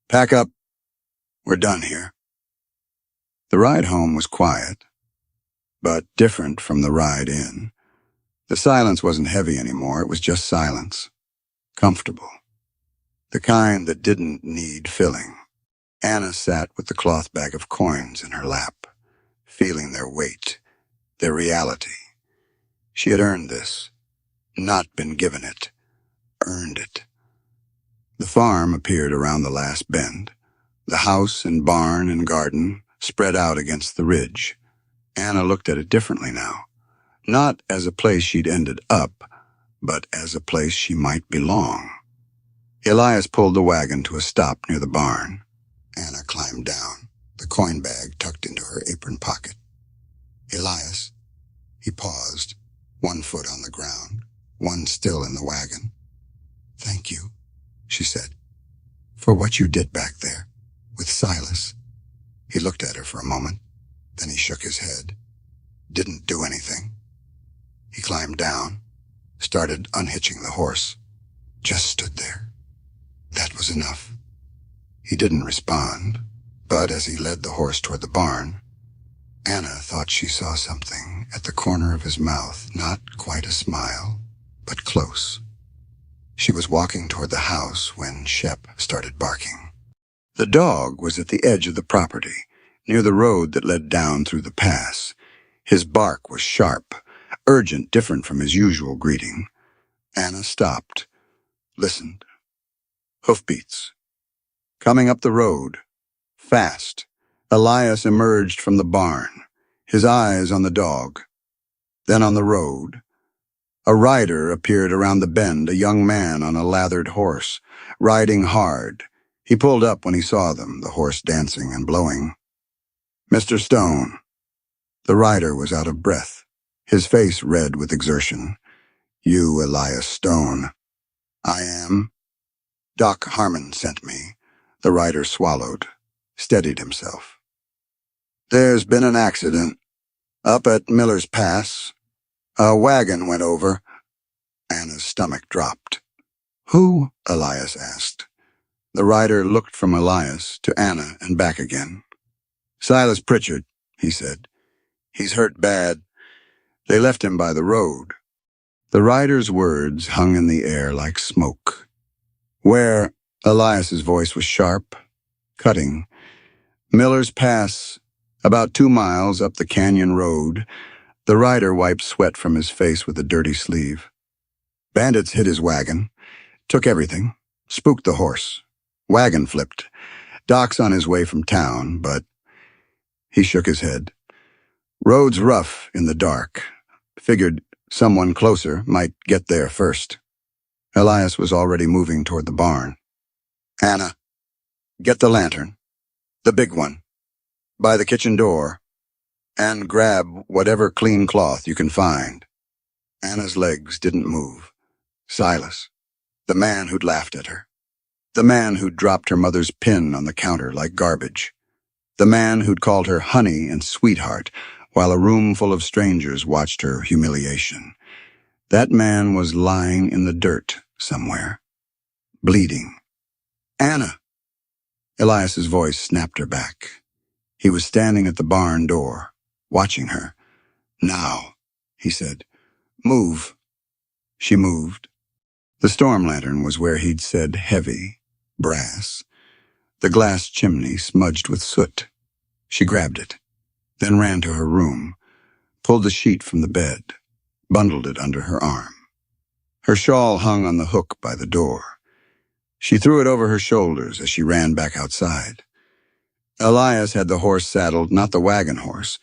"Pack up. We're done here." The ride home was quiet, but different from the ride in. The silence wasn't heavy anymore, it was just silence. Comfortable. The kind that didn't need filling. Anna sat with the cloth bag of coins in her lap, feeling their weight, their reality. She had earned this, not been given it, earned it. The farm appeared around the last bend. The house and barn and garden spread out against the ridge. Anna looked at it differently now. Not as a place she'd ended up, but as a place she might belong. Elias pulled the wagon to a stop near the barn. Anna climbed down, the coin bag tucked into her apron pocket. "Elias." He paused, one foot on the ground, one still in the wagon. "Thank you," she said, "for what you did back there, with Silas." He looked at her for a moment, then he shook his head. Didn't do anything. He climbed down, started unhitching the horse, just stood there. That was enough. He didn't respond, but as he led the horse toward the barn, Anna thought she saw something at the corner of his mouth, not quite a smile, but close. She was walking toward the house when Shep started barking. The dog was at the edge of the property, near the road that led down through the pass. His bark was sharp, urgent, different from his usual greeting. Anna stopped, listened. Hoofbeats. Coming up the road, fast, Elias emerged from the barn, his eyes on the dog, then on the road. A rider appeared around the bend, a young man on a lathered horse, riding hard. He pulled up when he saw them, the horse dancing and blowing. "Mr. Stone." The rider was out of breath, his face red with exertion. "You, Elias Stone." "I am." "Doc Harmon sent me." The rider swallowed, steadied himself. "There's been an accident. Up at Miller's Pass. A wagon went over." Anna's stomach dropped. "Who?" Elias asked. The rider looked from Elias to Anna and back again. "Silas Pritchard," he said. "He's hurt bad. They left him by the road." The rider's words hung in the air like smoke. Where Elias's voice was sharp, cutting. Miller's Pass, about 2 miles up the canyon road, the rider wiped sweat from his face with a dirty sleeve. Bandits hit his wagon, took everything, spooked the horse. Wagon flipped. Doc's on his way from town, but he shook his head. Road's rough in the dark. Figured someone closer might get there first. Elias was already moving toward the barn. Anna, get the lantern. The big one. By the kitchen door. And grab whatever clean cloth you can find. Anna's legs didn't move. Silas, the man who'd laughed at her. The man who'd dropped her mother's pin on the counter like garbage. The man who'd called her honey and sweetheart while a room full of strangers watched her humiliation. That man was lying in the dirt somewhere, bleeding. Anna! Elias's voice snapped her back. He was standing at the barn door, watching her. Now, he said, move. She moved. The storm lantern was where he'd said heavy, brass. The glass chimney smudged with soot. She grabbed it, then ran to her room, pulled the sheet from the bed, bundled it under her arm. Her shawl hung on the hook by the door. She threw it over her shoulders as she ran back outside. Elias had the horse saddled, not the wagon horse,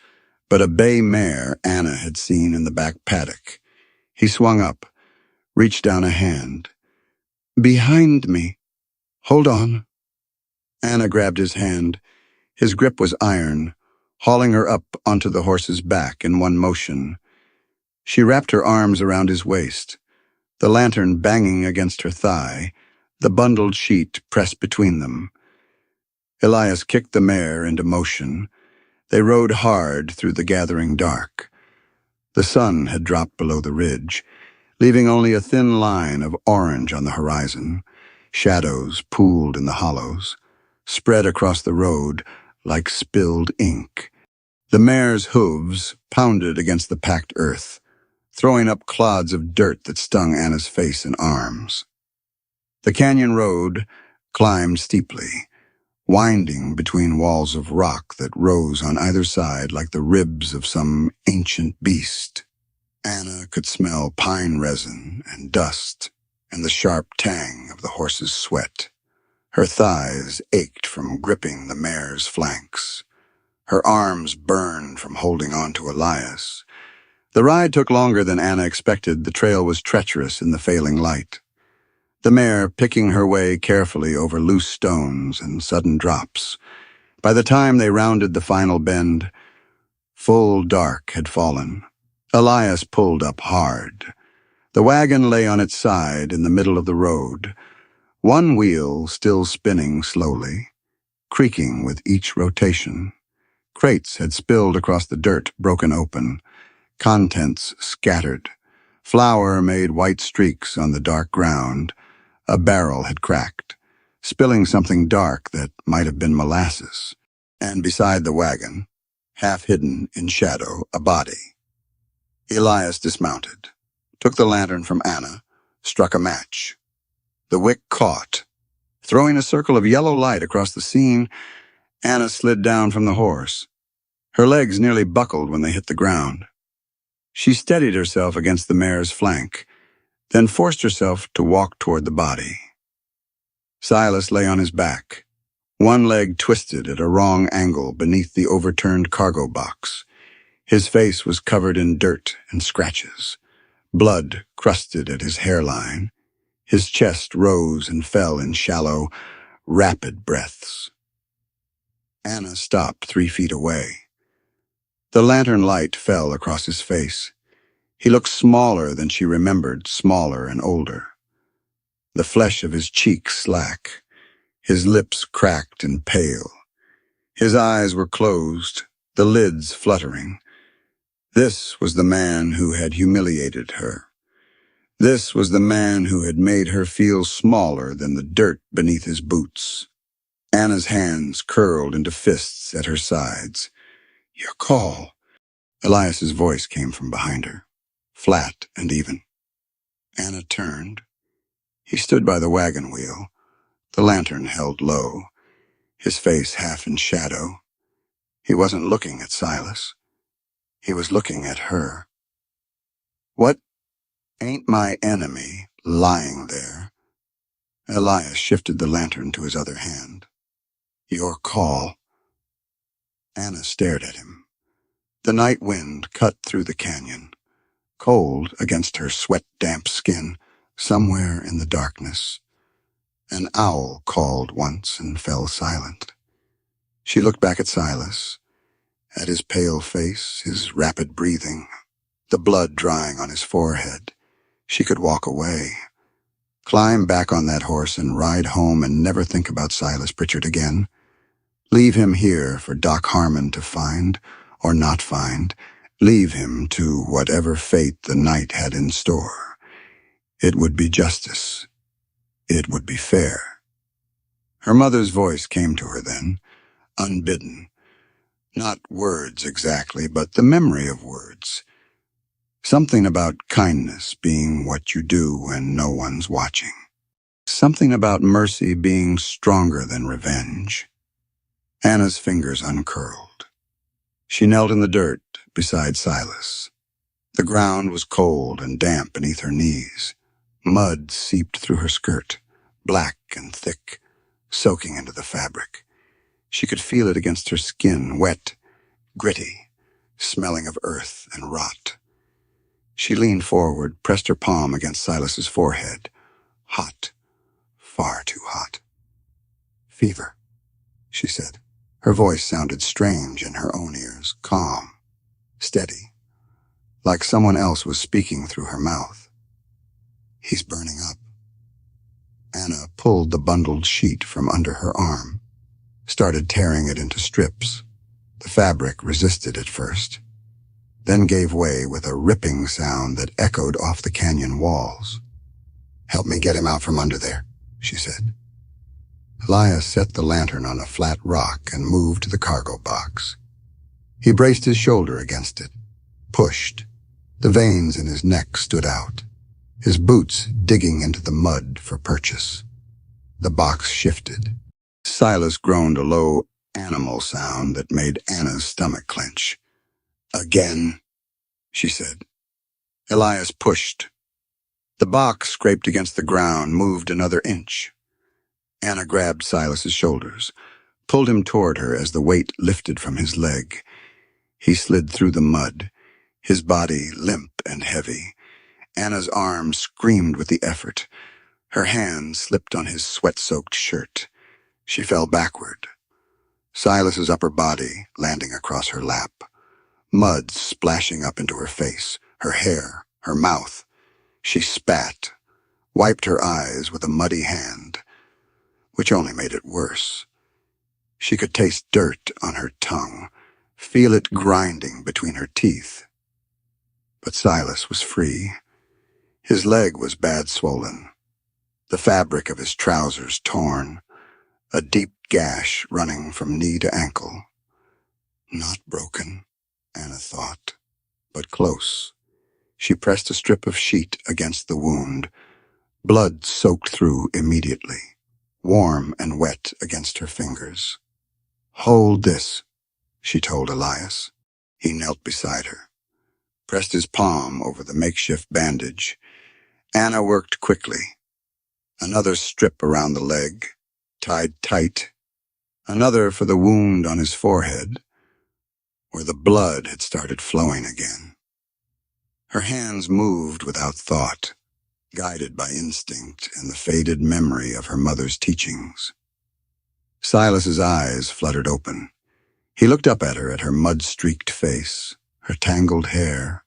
but a bay mare Anna had seen in the back paddock. He swung up, reached down a hand. Behind me. Hold on. Anna grabbed his hand. His grip was iron, hauling her up onto the horse's back in one motion. She wrapped her arms around his waist, the lantern banging against her thigh, the bundled sheet pressed between them. Elias kicked the mare into motion. They rode hard through the gathering dark. The sun had dropped below the ridge, leaving only a thin line of orange on the horizon. Shadows pooled in the hollows, spread across the road like spilled ink. The mare's hooves pounded against the packed earth, throwing up clods of dirt that stung Anna's face and arms. The canyon road climbed steeply, winding between walls of rock that rose on either side like the ribs of some ancient beast. Anna could smell pine resin and dust and the sharp tang of the horse's sweat. Her thighs ached from gripping the mare's flanks. Her arms burned from holding on to Elias. The ride took longer than Anna expected. The trail was treacherous in the failing light. The mare picking her way carefully over loose stones and sudden drops. By the time they rounded the final bend, full dark had fallen. Elias pulled up hard. The wagon lay on its side in the middle of the road, one wheel still spinning slowly, creaking with each rotation. Crates had spilled across the dirt, broken open, contents scattered. Flour made white streaks on the dark ground. A barrel had cracked, spilling something dark that might have been molasses. And beside the wagon, half hidden in shadow, a body. Elias dismounted, took the lantern from Anna, struck a match. The wick caught. Throwing a circle of yellow light across the scene, Anna slid down from the horse. Her legs nearly buckled when they hit the ground. She steadied herself against the mare's flank, then forced herself to walk toward the body. Silas lay on his back, one leg twisted at a wrong angle beneath the overturned cargo box. His face was covered in dirt and scratches. Blood crusted at his hairline. His chest rose and fell in shallow, rapid breaths. Anna stopped 3 feet away. The lantern light fell across his face. He looked smaller than she remembered, smaller and older. The flesh of his cheeks slack, his lips cracked and pale. His eyes were closed, the lids fluttering. This was the man who had humiliated her. This was the man who had made her feel smaller than the dirt beneath his boots. Anna's hands curled into fists at her sides. Your call. Elias's voice came from behind her, flat and even. Anna turned. He stood by the wagon wheel, the lantern held low, his face half in shadow. He wasn't looking at Silas. He was looking at her. What ain't my enemy lying there? Elias shifted the lantern to his other hand. Your call. Anna stared at him. The night wind cut through the canyon, cold against her sweat-damp skin, somewhere in the darkness. An owl called once and fell silent. She looked back at Silas, at his pale face, his rapid breathing, the blood drying on his forehead. She could walk away, climb back on that horse and ride home and never think about Silas Pritchard again. Leave him here for Doc Harmon to find, or not find. Leave him to whatever fate the night had in store. It would be justice. It would be fair. Her mother's voice came to her then, unbidden. Not words exactly, but the memory of words. Something about kindness being what you do when no one's watching. Something about mercy being stronger than revenge. Anna's fingers uncurled. She knelt in the dirt beside Silas. The ground was cold and damp beneath her knees. Mud seeped through her skirt, black and thick, soaking into the fabric. She could feel it against her skin, wet, gritty, smelling of earth and rot. She leaned forward, pressed her palm against Silas's forehead. Hot, far too hot. Fever, she said. Her voice sounded strange in her own ears, calm, steady, like someone else was speaking through her mouth. He's burning up. Anna pulled the bundled sheet from under her arm, started tearing it into strips. The fabric resisted at first, then gave way with a ripping sound that echoed off the canyon walls. Help me get him out from under there, she said. Elias set the lantern on a flat rock and moved to the cargo box. He braced his shoulder against it, pushed. The veins in his neck stood out, his boots digging into the mud for purchase. The box shifted. Silas groaned a low animal sound that made Anna's stomach clench. Again, she said. Elias pushed. The box scraped against the ground, moved another inch. Anna grabbed Silas's shoulders, pulled him toward her as the weight lifted from his leg. He slid through the mud, his body limp and heavy. Anna's arms screamed with the effort. Her hand slipped on his sweat-soaked shirt. She fell backward. Silas's upper body landing across her lap. Mud splashing up into her face, her hair, her mouth. She spat, wiped her eyes with a muddy hand, which only made it worse. She could taste dirt on her tongue, feel it grinding between her teeth. But Silas was free. His leg was bad swollen, the fabric of his trousers torn, a deep gash running from knee to ankle. Not broken, Anna thought, but close. She pressed a strip of sheet against the wound. Blood soaked through immediately, warm and wet against her fingers. Hold this, she told Elias. He knelt beside her, pressed his palm over the makeshift bandage. Anna worked quickly. Another strip around the leg, tied tight. Another for the wound on his forehead, where the blood had started flowing again. Her hands moved without thought, guided by instinct and the faded memory of her mother's teachings. Silas's eyes fluttered open. He looked up at her, at her mud-streaked face, her tangled hair,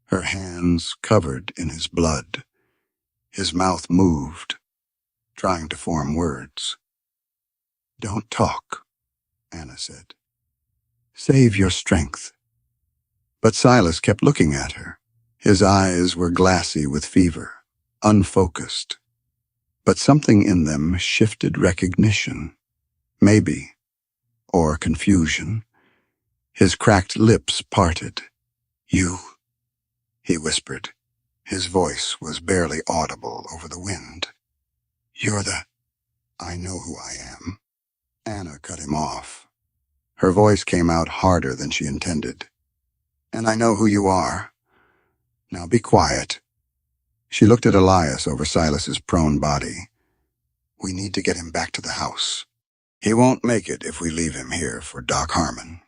her hands covered in his blood. His mouth moved, trying to form words. Don't talk, Anna said. Save your strength. But Silas kept looking at her. His eyes were glassy with fever, unfocused. But something in them shifted recognition, maybe, or confusion. His cracked lips parted. You, he whispered, His voice was barely audible over the wind. "You're the—" "I know who I am." Anna cut him off. Her voice came out harder than she intended. "And I know who you are. Now be quiet." She looked at Elias over Silas's prone body. "We need to get him back to the house. He won't make it if we leave him here for Doc Harmon."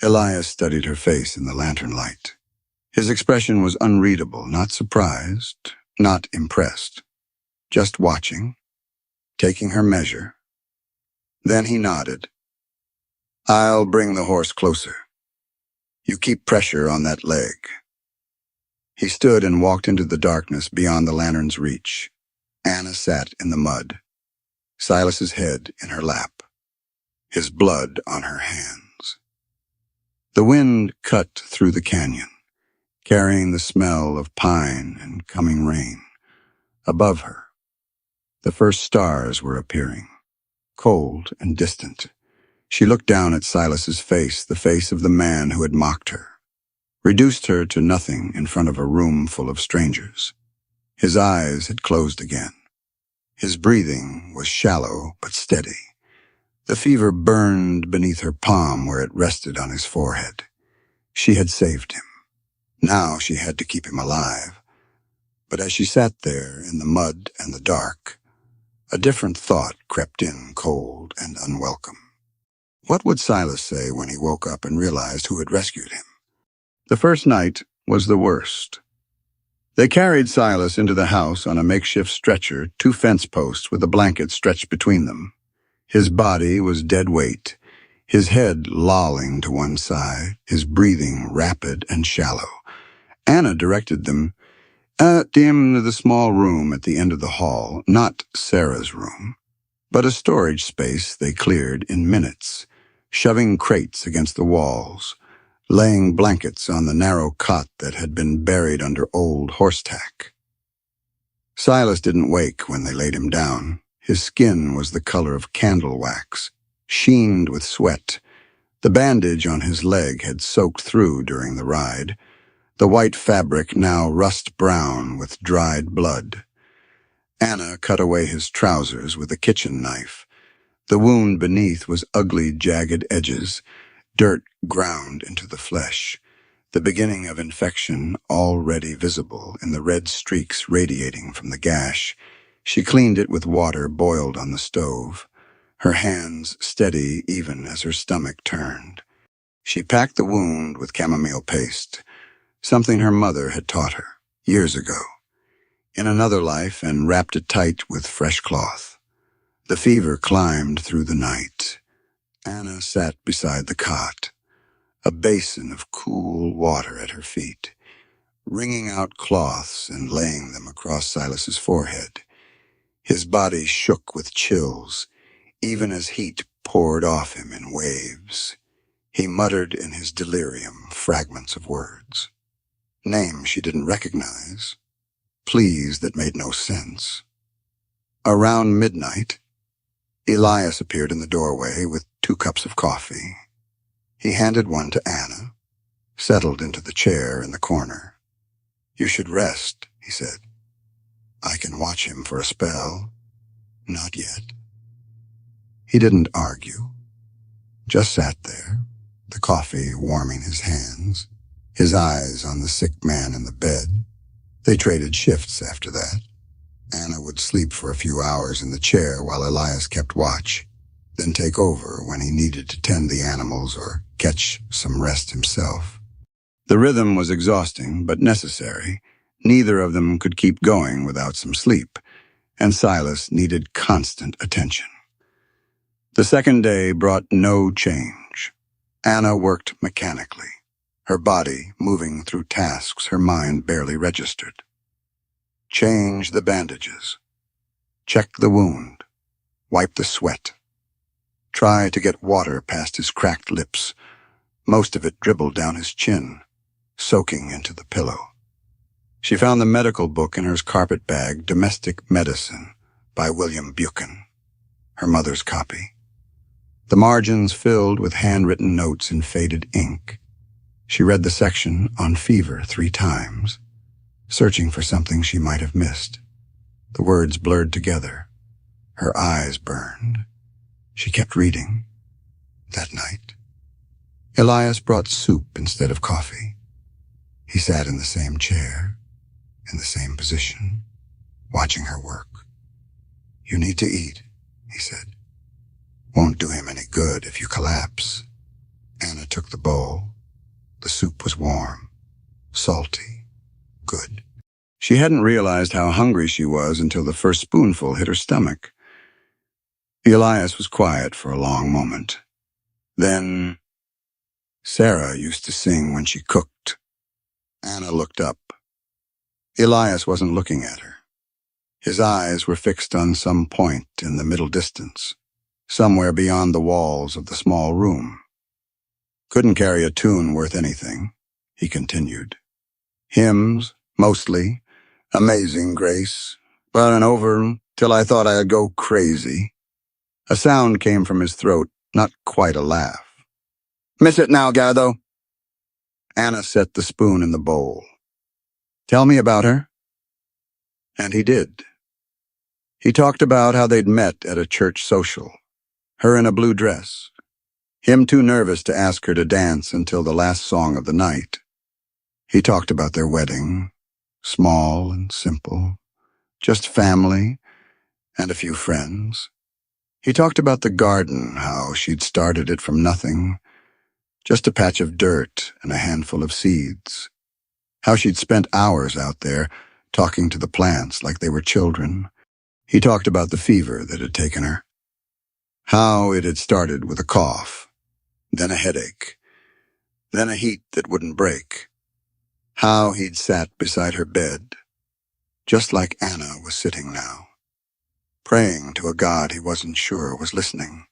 Elias studied her face in the lantern light. His expression was unreadable, not surprised, not impressed. Just watching, taking her measure. Then he nodded. "I'll bring the horse closer. You keep pressure on that leg." He stood and walked into the darkness beyond the lantern's reach. Anna sat in the mud, Silas's head in her lap, his blood on her hands. The wind cut through the canyon, carrying the smell of pine and coming rain. Above her, the first stars were appearing, cold and distant. She looked down at Silas's face, the face of the man who had mocked her, reduced her to nothing in front of a room full of strangers. His eyes had closed again. His breathing was shallow but steady. The fever burned beneath her palm where it rested on his forehead. She had saved him. Now she had to keep him alive. But as she sat there in the mud and the dark, a different thought crept in, cold and unwelcome. What would Silas say when he woke up and realized who had rescued him? The first night was the worst. They carried Silas into the house on a makeshift stretcher, 2 fence posts with a blanket stretched between them. His body was dead weight, his head lolling to one side, his breathing rapid and shallow. Anna directed them to the small room at the end of the hall, not Sarah's room, but a storage space they cleared in minutes, shoving crates against the walls, laying blankets on the narrow cot that had been buried under old horsetack. Silas didn't wake when they laid him down. His skin was the color of candle wax, sheened with sweat. The bandage on his leg had soaked through during the ride, the white fabric now rust-brown with dried blood. Anna cut away his trousers with a kitchen knife. The wound beneath was ugly, jagged edges, dirt ground into the flesh, the beginning of infection already visible in the red streaks radiating from the gash. She cleaned it with water boiled on the stove, her hands steady even as her stomach turned. She packed the wound with chamomile paste, something her mother had taught her years ago, in another life, and wrapped it tight with fresh cloth. The fever climbed through the night. Anna sat beside the cot, a basin of cool water at her feet, wringing out cloths and laying them across Silas's forehead. His body shook with chills, even as heat poured off him in waves. He muttered in his delirium fragments of words, names she didn't recognize, pleas that made no sense. Around midnight, Elias appeared in the doorway with 2 cups of coffee. He handed one to Anna, settled into the chair in the corner. "You should rest," he said. "I can watch him for a spell." "Not yet." He didn't argue, just sat there, the coffee warming his hands, his eyes on the sick man in the bed. They traded shifts after that. Anna would sleep for a few hours in the chair while Elias kept watch, then take over when he needed to tend the animals or catch some rest himself. The rhythm was exhausting, but necessary. Neither of them could keep going without some sleep, and Silas needed constant attention. The second day brought no change. Anna worked mechanically, her body moving through tasks her mind barely registered. Change the bandages. Check the wound. Wipe the sweat. Try to get water past his cracked lips. Most of it dribbled down his chin, soaking into the pillow. She found the medical book in her carpet bag, Domestic Medicine, by William Buchan, her mother's copy. The margins filled with handwritten notes in faded ink. She read the section on fever 3 times. searching for something she might have missed. The words blurred together. Her eyes burned. She kept reading. That night, Elias brought soup instead of coffee. He sat in the same chair, in the same position, watching her work. "You need to eat," he said. "Won't do him any good if you collapse." Anna took the bowl. The soup was warm, salty, good. She hadn't realized how hungry she was until the first spoonful hit her stomach. Elias was quiet for a long moment. Then, "Sarah used to sing when she cooked." Anna looked up. Elias wasn't looking at her. His eyes were fixed on some point in the middle distance, somewhere beyond the walls of the small room. "Couldn't carry a tune worth anything," he continued. "Hymns, mostly. Amazing Grace. But and over till I thought I'd go crazy." A sound came from his throat, not quite a laugh. "Miss it now, Gatho." Anna set the spoon in the bowl. "Tell me about her." And he did. He talked about how they'd met at a church social, her in a blue dress, him too nervous to ask her to dance until the last song of the night. He talked about their wedding, small and simple, just family and a few friends. He talked about the garden, how she'd started it from nothing, just a patch of dirt and a handful of seeds, how she'd spent hours out there talking to the plants like they were children. He talked about the fever that had taken her, how it had started with a cough, then a headache, then a heat that wouldn't break, how he'd sat beside her bed, just like Anna was sitting now, praying to a God he wasn't sure was listening.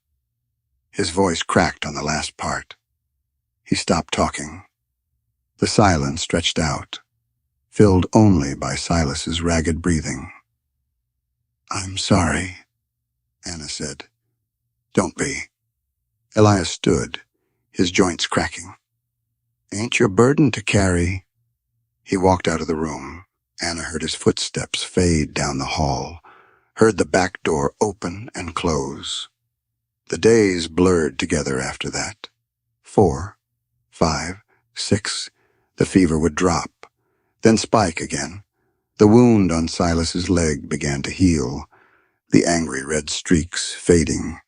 His voice cracked on the last part. He stopped talking. The silence stretched out, filled only by Silas's ragged breathing. "I'm sorry," Anna said. "Don't be." Elias stood, his joints cracking. "Ain't your burden to carry." He walked out of the room. Anna heard his footsteps fade down the hall, heard the back door open and close. The days blurred together after that. 4, 5, 6, the fever would drop, then spike again. The wound on Silas's leg began to heal, the angry red streaks fading.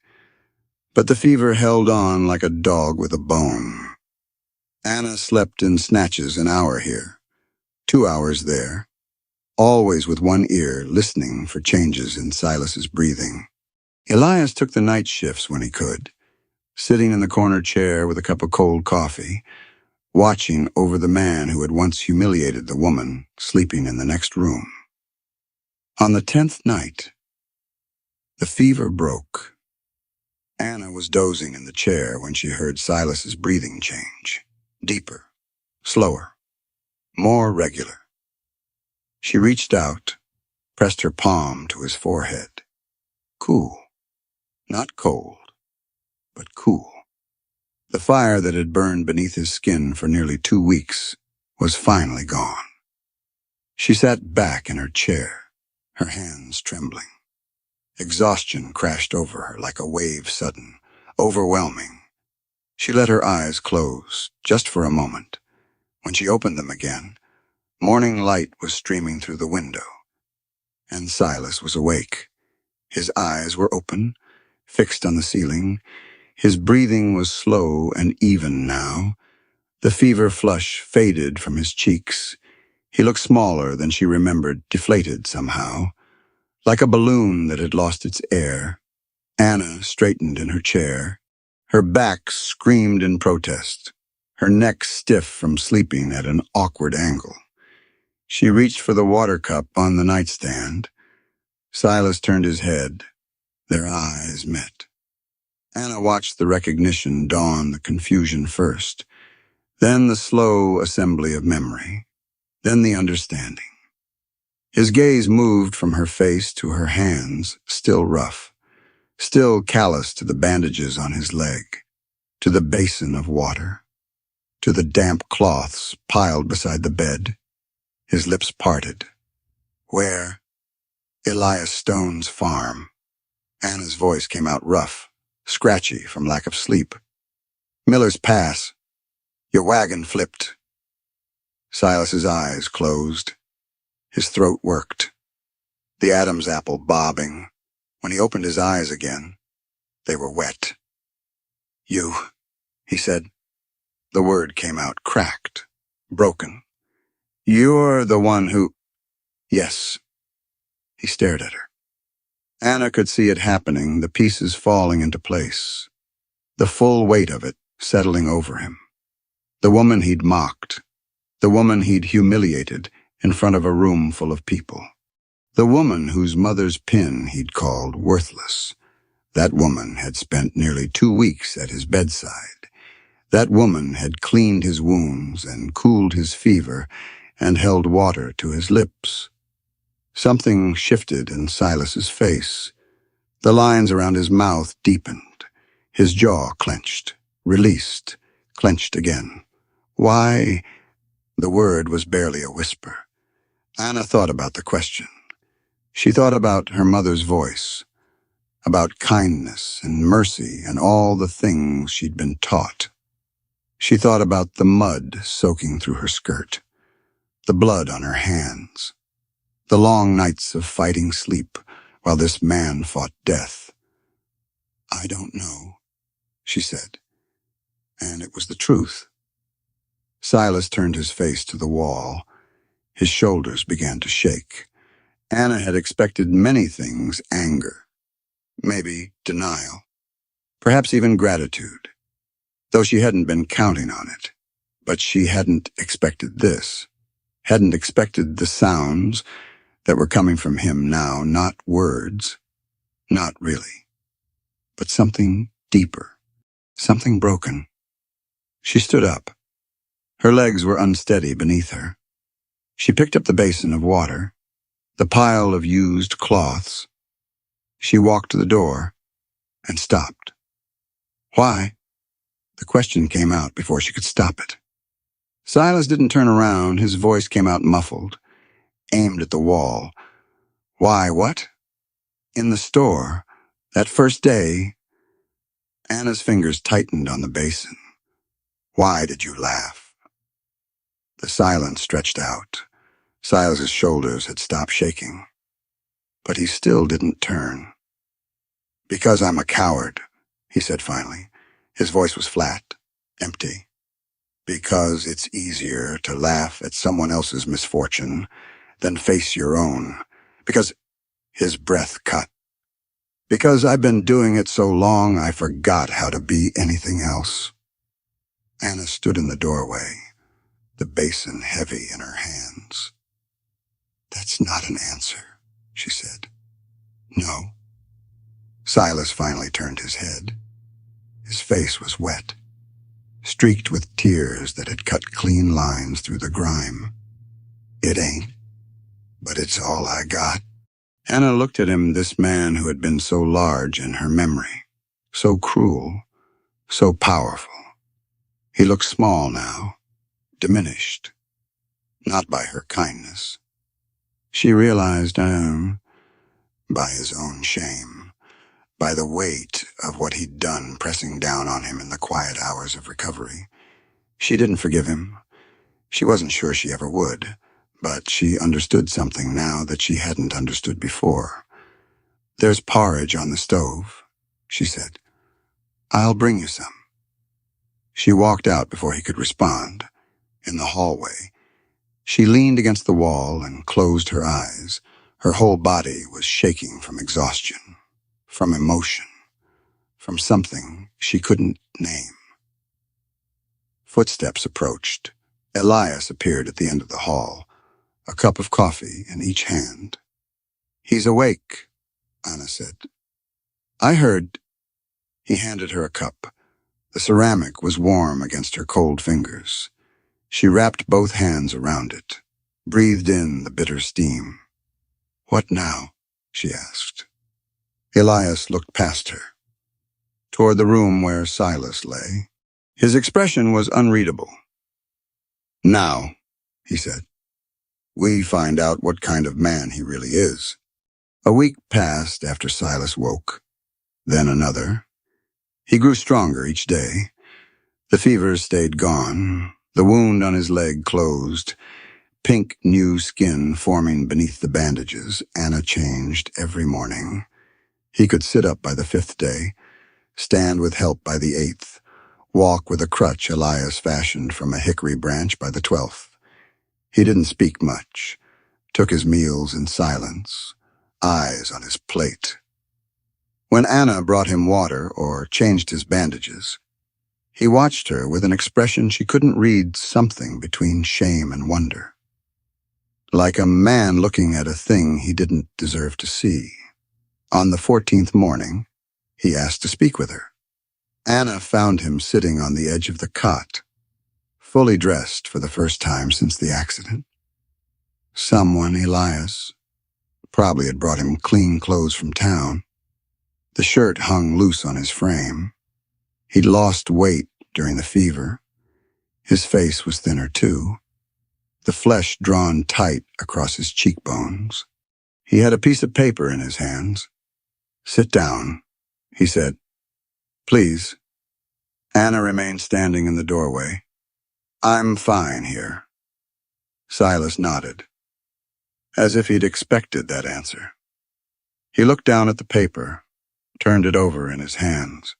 But the fever held on like a dog with a bone. Anna slept in snatches an hour here, 2 hours there, always with one ear listening for changes in Silas's breathing. Elias took the night shifts when he could, sitting in the corner chair with a cup of cold coffee, watching over the man who had once humiliated the woman sleeping in the next room. On the 10th night, the fever broke. Anna was dozing in the chair when she heard Silas's breathing change, deeper, slower, more regular. She reached out, pressed her palm to his forehead. Cool, not cold, but cool. The fire that had burned beneath his skin for nearly 2 weeks was finally gone. She sat back in her chair, her hands trembling. Exhaustion crashed over her like a wave sudden, overwhelming. She let her eyes close, just for a moment. When she opened them again, morning light was streaming through the window, and Silas was awake. His eyes were open, fixed on the ceiling. His breathing was slow and even now. The fever flush faded from his cheeks. He looked smaller than she remembered, deflated somehow, like a balloon that had lost its air. Anna straightened in her chair. Her back screamed in protest, her neck stiff from sleeping at an awkward angle. She reached for the water cup on the nightstand. Silas turned his head. Their eyes met. Anna watched the recognition dawn, the confusion first, then the slow assembly of memory, then the understanding. His gaze moved from her face to her hands, still rough, still callous to the bandages on his leg, to the basin of water, to the damp cloths piled beside the bed. His lips parted. Where? Elias Stone's farm. Anna's voice came out rough, scratchy from lack of sleep. Miller's Pass. Your wagon flipped. Silas's eyes closed. His throat worked. The Adam's apple bobbing. When he opened his eyes again, they were wet. You, he said. The word came out cracked, broken. You're the one who... Yes. He stared at her. Anna could see it happening, the pieces falling into place. The full weight of it settling over him. The woman he'd mocked. The woman he'd humiliated in front of a room full of people. The woman whose mother's pin he'd called worthless. That woman had spent nearly 2 weeks at his bedside. That woman had cleaned his wounds and cooled his fever and held water to his lips. Something shifted in Silas's face. The lines around his mouth deepened. His jaw clenched, released, clenched again. Why? The word was barely a whisper. Anna thought about the question. She thought about her mother's voice, about kindness and mercy and all the things she'd been taught. She thought about the mud soaking through her skirt, the blood on her hands, the long nights of fighting sleep while this man fought death. I don't know, she said, and it was the truth. Silas turned his face to the wall. His shoulders began to shake. Anna had expected many things: anger, maybe denial, perhaps even gratitude, though she hadn't been counting on it. But she hadn't expected this, hadn't expected the sounds that were coming from him now, not words, not really, but something deeper, something broken. She stood up. Her legs were unsteady beneath her. She picked up the basin of water, the pile of used cloths. She walked to the door and stopped. Why? The question came out before she could stop it. Silas didn't turn around. His voice came out muffled, aimed at the wall. Why, what? In the store, that first day, Anna's fingers tightened on the basin. Why did you laugh? The silence stretched out. Silas's shoulders had stopped shaking. But he still didn't turn. Because I'm a coward, he said finally. His voice was flat, empty. Because it's easier to laugh at someone else's misfortune than face your own. Because his breath cut. Because I've been doing it so long I forgot how to be anything else. Anna stood in the doorway, the basin heavy in her hands. That's not an answer, she said. No. Silas finally turned his head. His face was wet, streaked with tears that had cut clean lines through the grime. It ain't, but it's all I got. Anna looked at him, this man who had been so large in her memory, so cruel, so powerful. He looked small now, diminished, not by her kindness. She realized, by his own shame, by the weight of what he'd done pressing down on him in the quiet hours of recovery. She didn't forgive him. She wasn't sure she ever would, but she understood something now that she hadn't understood before. There's porridge on the stove, she said. I'll bring you some. She walked out before he could respond. In the hallway, she leaned against the wall and closed her eyes. Her whole body was shaking from exhaustion, from emotion, from something she couldn't name. Footsteps approached. Elias appeared at the end of the hall, a cup of coffee in each hand. He's awake, Anna said. I heard. He handed her a cup. The ceramic was warm against her cold fingers. She wrapped both hands around it, breathed in the bitter steam. What now? She asked. Elias looked past her, toward the room where Silas lay. His expression was unreadable. Now, he said. We find out what kind of man he really is. A week passed after Silas woke, then another. He grew stronger each day. The fever stayed gone, the wound on his leg closed, pink new skin forming beneath the bandages. Anna changed every morning. He could sit up by the 5th day, stand with help by the 8th, walk with a crutch Elias fashioned from a hickory branch by the 12th. He didn't speak much, took his meals in silence, eyes on his plate. When Anna brought him water or changed his bandages, he watched her with an expression she couldn't read, something between shame and wonder. Like a man looking at a thing he didn't deserve to see. On the 14th morning, he asked to speak with her. Anna found him sitting on the edge of the cot, fully dressed for the first time since the accident. Someone, Elias, probably had brought him clean clothes from town. The shirt hung loose on his frame. He'd lost weight during the fever. His face was thinner too, the flesh drawn tight across his cheekbones. He had a piece of paper in his hands. "Sit down," he said. "Please." Anna remained standing in the doorway. "I'm fine here." Silas nodded, as if he'd expected that answer. He looked down at the paper, turned it over in his hands.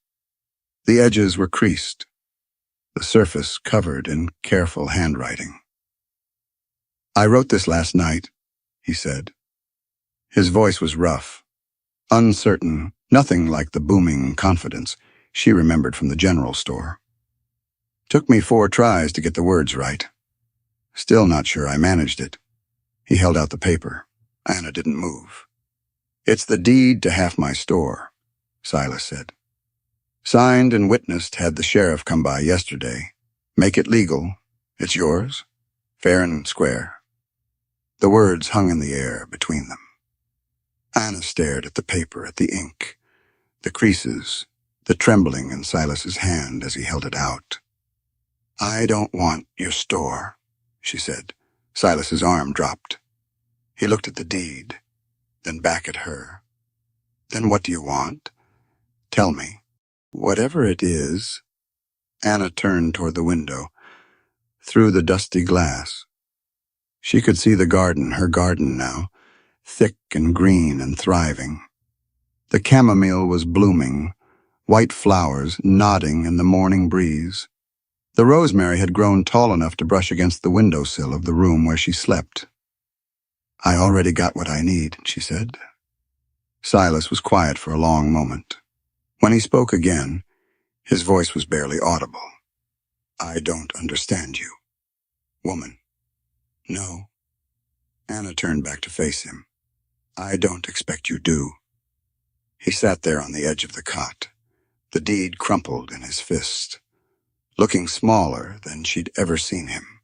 The edges were creased, the surface covered in careful handwriting. "I wrote this last night," he said. His voice was rough, uncertain, nothing like the booming confidence she remembered from the general store. "Took me 4 tries to get the words right. Still not sure I managed it." He held out the paper. Anna didn't move. "It's the deed to half my store," Silas said. "Signed and witnessed, had the sheriff come by yesterday. Make it legal. It's yours, fair and square." The words hung in the air between them. Anna stared at the paper, at the ink, the creases, the trembling in Silas's hand as he held it out. "I don't want your store," she said. Silas's arm dropped. He looked at the deed, then back at her. "Then what do you want? Tell me." "Whatever it is." Anna turned toward the window, through the dusty glass. She could see the garden, her garden now, thick and green and thriving. The chamomile was blooming, white flowers nodding in the morning breeze. The rosemary had grown tall enough to brush against the windowsill of the room where she slept. "I already got what I need," she said. Silas was quiet for a long moment. When he spoke again, his voice was barely audible. "I don't understand you, woman." "No." Anna turned back to face him. "I don't expect you do." He sat there on the edge of the cot, the deed crumpled in his fist, looking smaller than she'd ever seen him,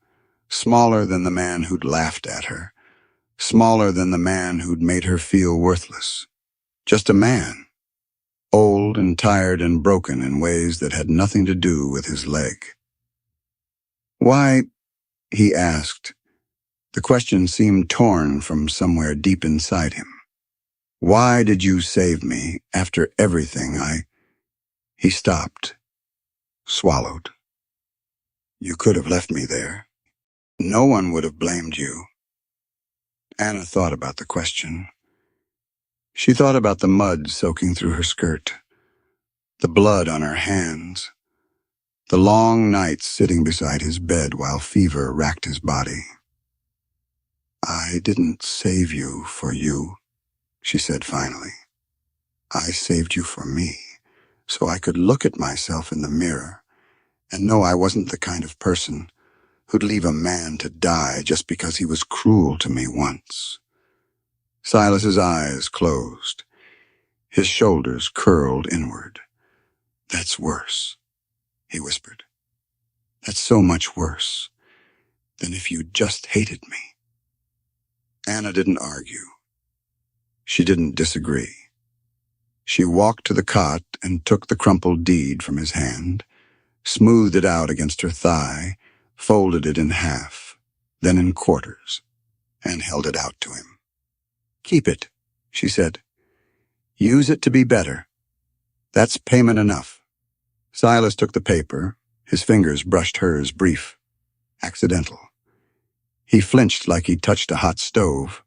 smaller than the man who'd laughed at her, smaller than the man who'd made her feel worthless. Just a man, old and tired and broken in ways that had nothing to do with his leg. "Why?" he asked. The question seemed torn from somewhere deep inside him. "Why did you save me after everything I—" He stopped, swallowed. "You could have left me there. No one would have blamed you." Anna thought about the question. She thought about the mud soaking through her skirt, the blood on her hands, the long nights sitting beside his bed while fever racked his body. "I didn't save you for you," she said finally. "I saved you for me, so I could look at myself in the mirror and know I wasn't the kind of person who'd leave a man to die just because he was cruel to me once." Silas's eyes closed. His shoulders curled inward. "That's worse," he whispered. "That's so much worse than if you just hated me." Anna didn't argue. She didn't disagree. She walked to the cot and took the crumpled deed from his hand, smoothed it out against her thigh, folded it in half, then in quarters. and held it out to him. "Keep it," she said. "Use it to be better. That's payment enough." Silas took the paper. His fingers brushed hers, brief, accidental. He flinched like he'd touched a hot stove.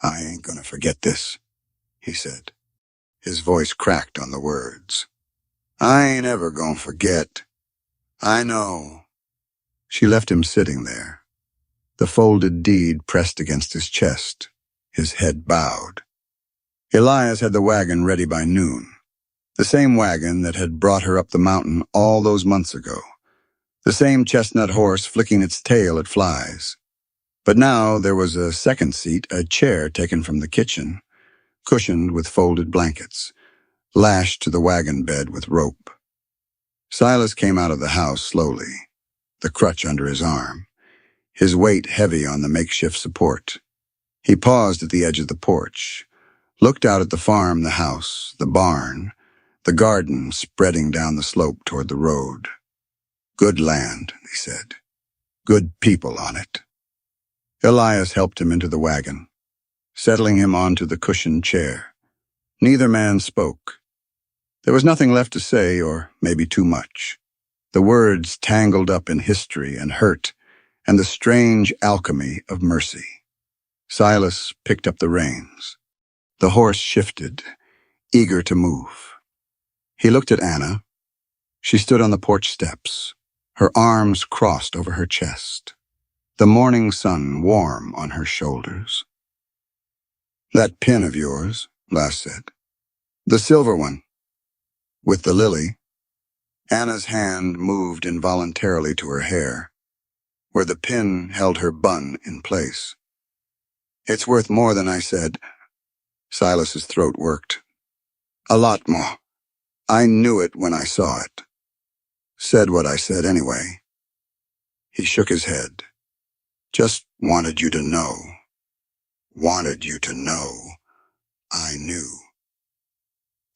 "I ain't gonna forget this," he said. His voice cracked on the words. "I ain't ever gonna forget. I know." She left him sitting there, the folded deed pressed against his chest, his head bowed. Elias had the wagon ready by noon, the same wagon that had brought her up the mountain all those months ago, the same chestnut horse flicking its tail at flies. But now there was a second seat, a chair taken from the kitchen, cushioned with folded blankets, lashed to the wagon bed with rope. Silas came out of the house slowly, the crutch under his arm, his weight heavy on the makeshift support. He paused at the edge of the porch, looked out at the farm, the house, the barn, the garden spreading down the slope toward the road. "Good land," he said. "Good people on it." Elias helped him into the wagon, settling him onto the cushioned chair. Neither man spoke. There was nothing left to say, or maybe too much. The words tangled up in history and hurt, and the strange alchemy of mercy. Silas picked up the reins. The horse shifted, eager to move. He looked at Anna. She stood on the porch steps, her arms crossed over her chest, the morning sun warm on her shoulders. "That pin of yours," Lass said. "The silver one, with the lily." Anna's hand moved involuntarily to her hair, where the pin held her bun in place. "It's worth more than I said." Silas's throat worked. "A lot more. I knew it when I saw it. Said what I said anyway." He shook his head. "Just wanted you to know. Wanted you to know. I knew."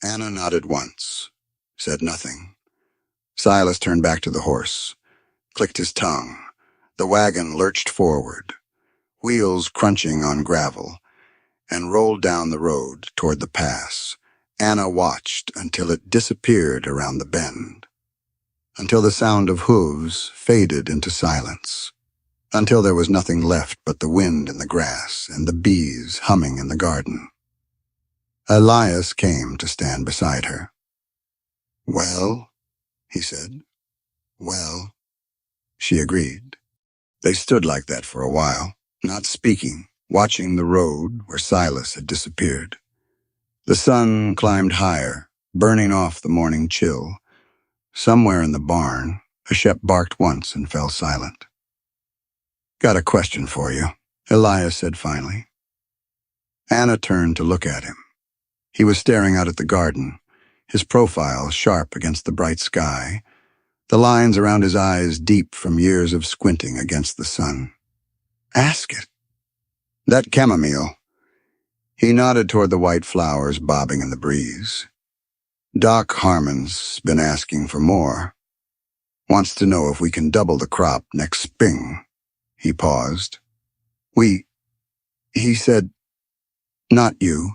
Anna nodded once, said nothing. Silas turned back to the horse, clicked his tongue. The wagon lurched forward, wheels crunching on gravel, and rolled down the road toward the pass. Anna watched until it disappeared around the bend, until the sound of hooves faded into silence, until there was nothing left but the wind in the grass and the bees humming in the garden. Elias came to stand beside her. "Well," he said. "Well." She agreed. They stood like that for a while, not speaking, watching the road where Silas had disappeared. The sun climbed higher, burning off the morning chill. Somewhere in the barn, a sheep barked once and fell silent. "Got a question for you," Elias said finally. Anna turned to look at him. He was staring out at the garden, his profile sharp against the bright sky, the lines around his eyes deep from years of squinting against the sun. "Ask it." "That chamomile." He nodded toward the white flowers bobbing in the breeze. "Doc Harmon's been asking for more. Wants to know if we can double the crop next spring." He paused. He said, "Not you.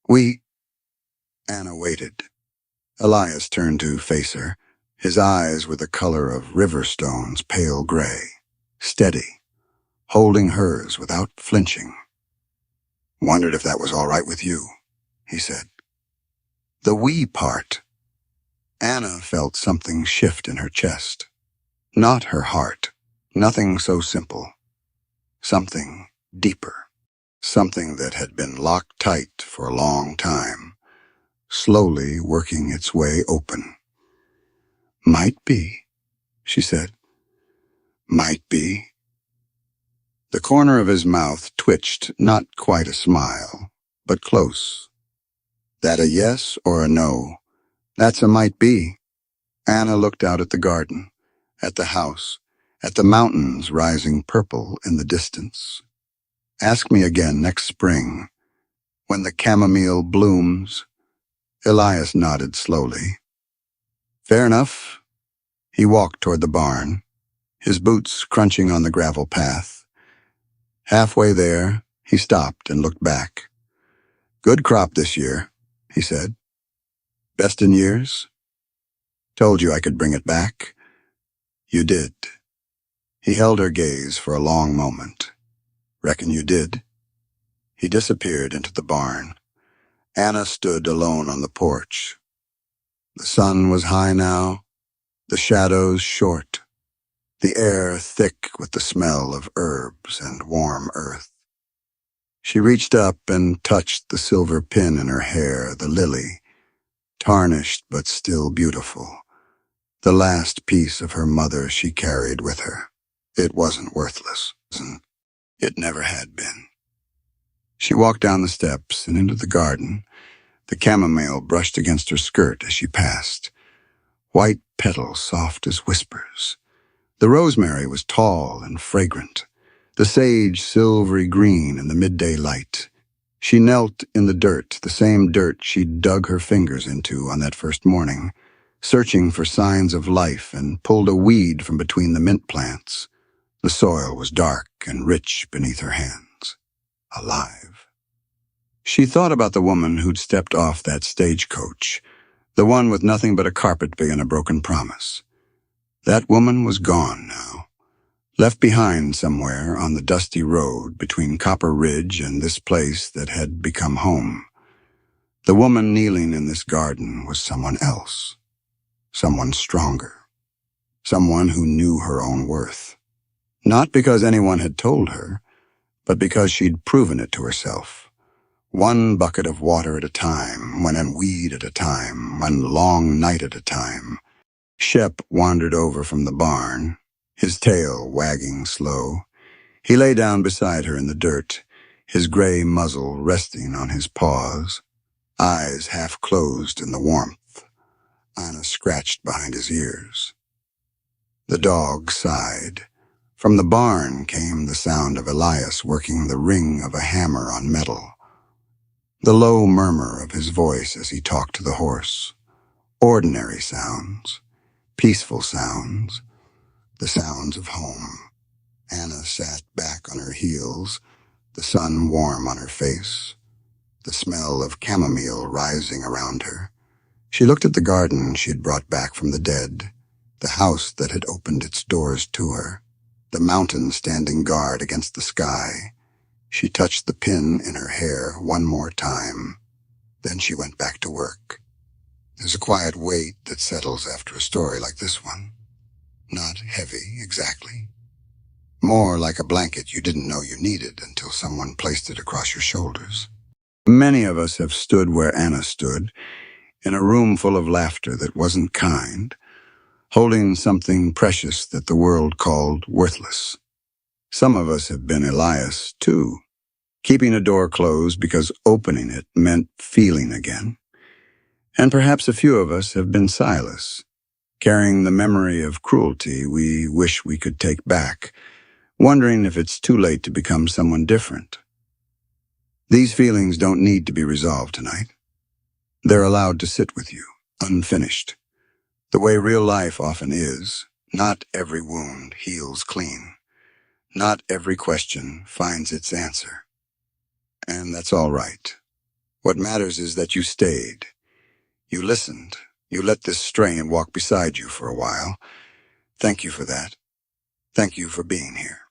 We." Anna waited. Elias turned to face her. His eyes were the color of river stones, pale gray, steady, holding hers without flinching. "Wondered if that was all right with you," he said. "The we part." Anna felt something shift in her chest. Not her heart. Nothing so simple. Something deeper. Something that had been locked tight for a long time, slowly working its way open. "Might be," she said. "Might be." The corner of his mouth twitched, not quite a smile, but close. "That a yes or a no?" "That's a might be." Anna looked out at the garden, at the house, at the mountains rising purple in the distance. "Ask me again next spring, when the chamomile blooms." Elias nodded slowly. "Fair enough." He walked toward the barn, his boots crunching on the gravel path. Halfway there, he stopped and looked back. "Good crop this year," he said. "Best in years? Told you I could bring it back. You did." He held her gaze for a long moment. "Reckon you did?" He disappeared into the barn. Anna stood alone on the porch. The sun was high now, the shadows short, the air thick with the smell of herbs and warm earth. She reached up and touched the silver pin in her hair, the lily, tarnished but still beautiful, the last piece of her mother she carried with her. It wasn't worthless. It never had been. She walked down the steps and into the garden. The chamomile brushed against her skirt as she passed, white petals soft as whispers. The rosemary was tall and fragrant, the sage silvery green in the midday light. She knelt in the dirt, the same dirt she'd dug her fingers into on that first morning, searching for signs of life, and pulled a weed from between the mint plants. The soil was dark and rich beneath her hands. Alive. She thought about the woman who'd stepped off that stagecoach, the one with nothing but a carpet big and a broken promise. That woman was gone now, left behind somewhere on the dusty road between Copper Ridge and this place that had become home. The woman kneeling in this garden was someone else, someone stronger, someone who knew her own worth. Not because anyone had told her, but because she'd proven it to herself. One bucket of water at a time, one weed at a time, one long night at a time. Shep wandered over from the barn, his tail wagging slow. He lay down beside her in the dirt, his gray muzzle resting on his paws, eyes half closed in the warmth. Anna scratched behind his ears. The dog sighed. From the barn came the sound of Elias working the ring of a hammer on metal, the low murmur of his voice as he talked to the horse. Ordinary sounds, peaceful sounds, the sounds of home. Anna sat back on her heels, the sun warm on her face, the smell of chamomile rising around her. She looked at the garden she had brought back from the dead, the house that had opened its doors to her, the mountain standing guard against the sky. She touched the pin in her hair one more time. Then she went back to work. There's a quiet weight that settles after a story like this one. Not heavy, exactly. More like a blanket you didn't know you needed until someone placed it across your shoulders. Many of us have stood where Anna stood, in a room full of laughter that wasn't kind, holding something precious that the world called worthless. Some of us have been Elias, too, keeping a door closed because opening it meant feeling again. And perhaps a few of us have been Silas, carrying the memory of cruelty we wish we could take back, wondering if it's too late to become someone different. These feelings don't need to be resolved tonight. They're allowed to sit with you, unfinished. The way real life often is, not every wound heals clean. Not every question finds its answer. And that's all right. What matters is that you stayed. You listened. You let this strain walk beside you for a while. Thank you for that. Thank you for being here.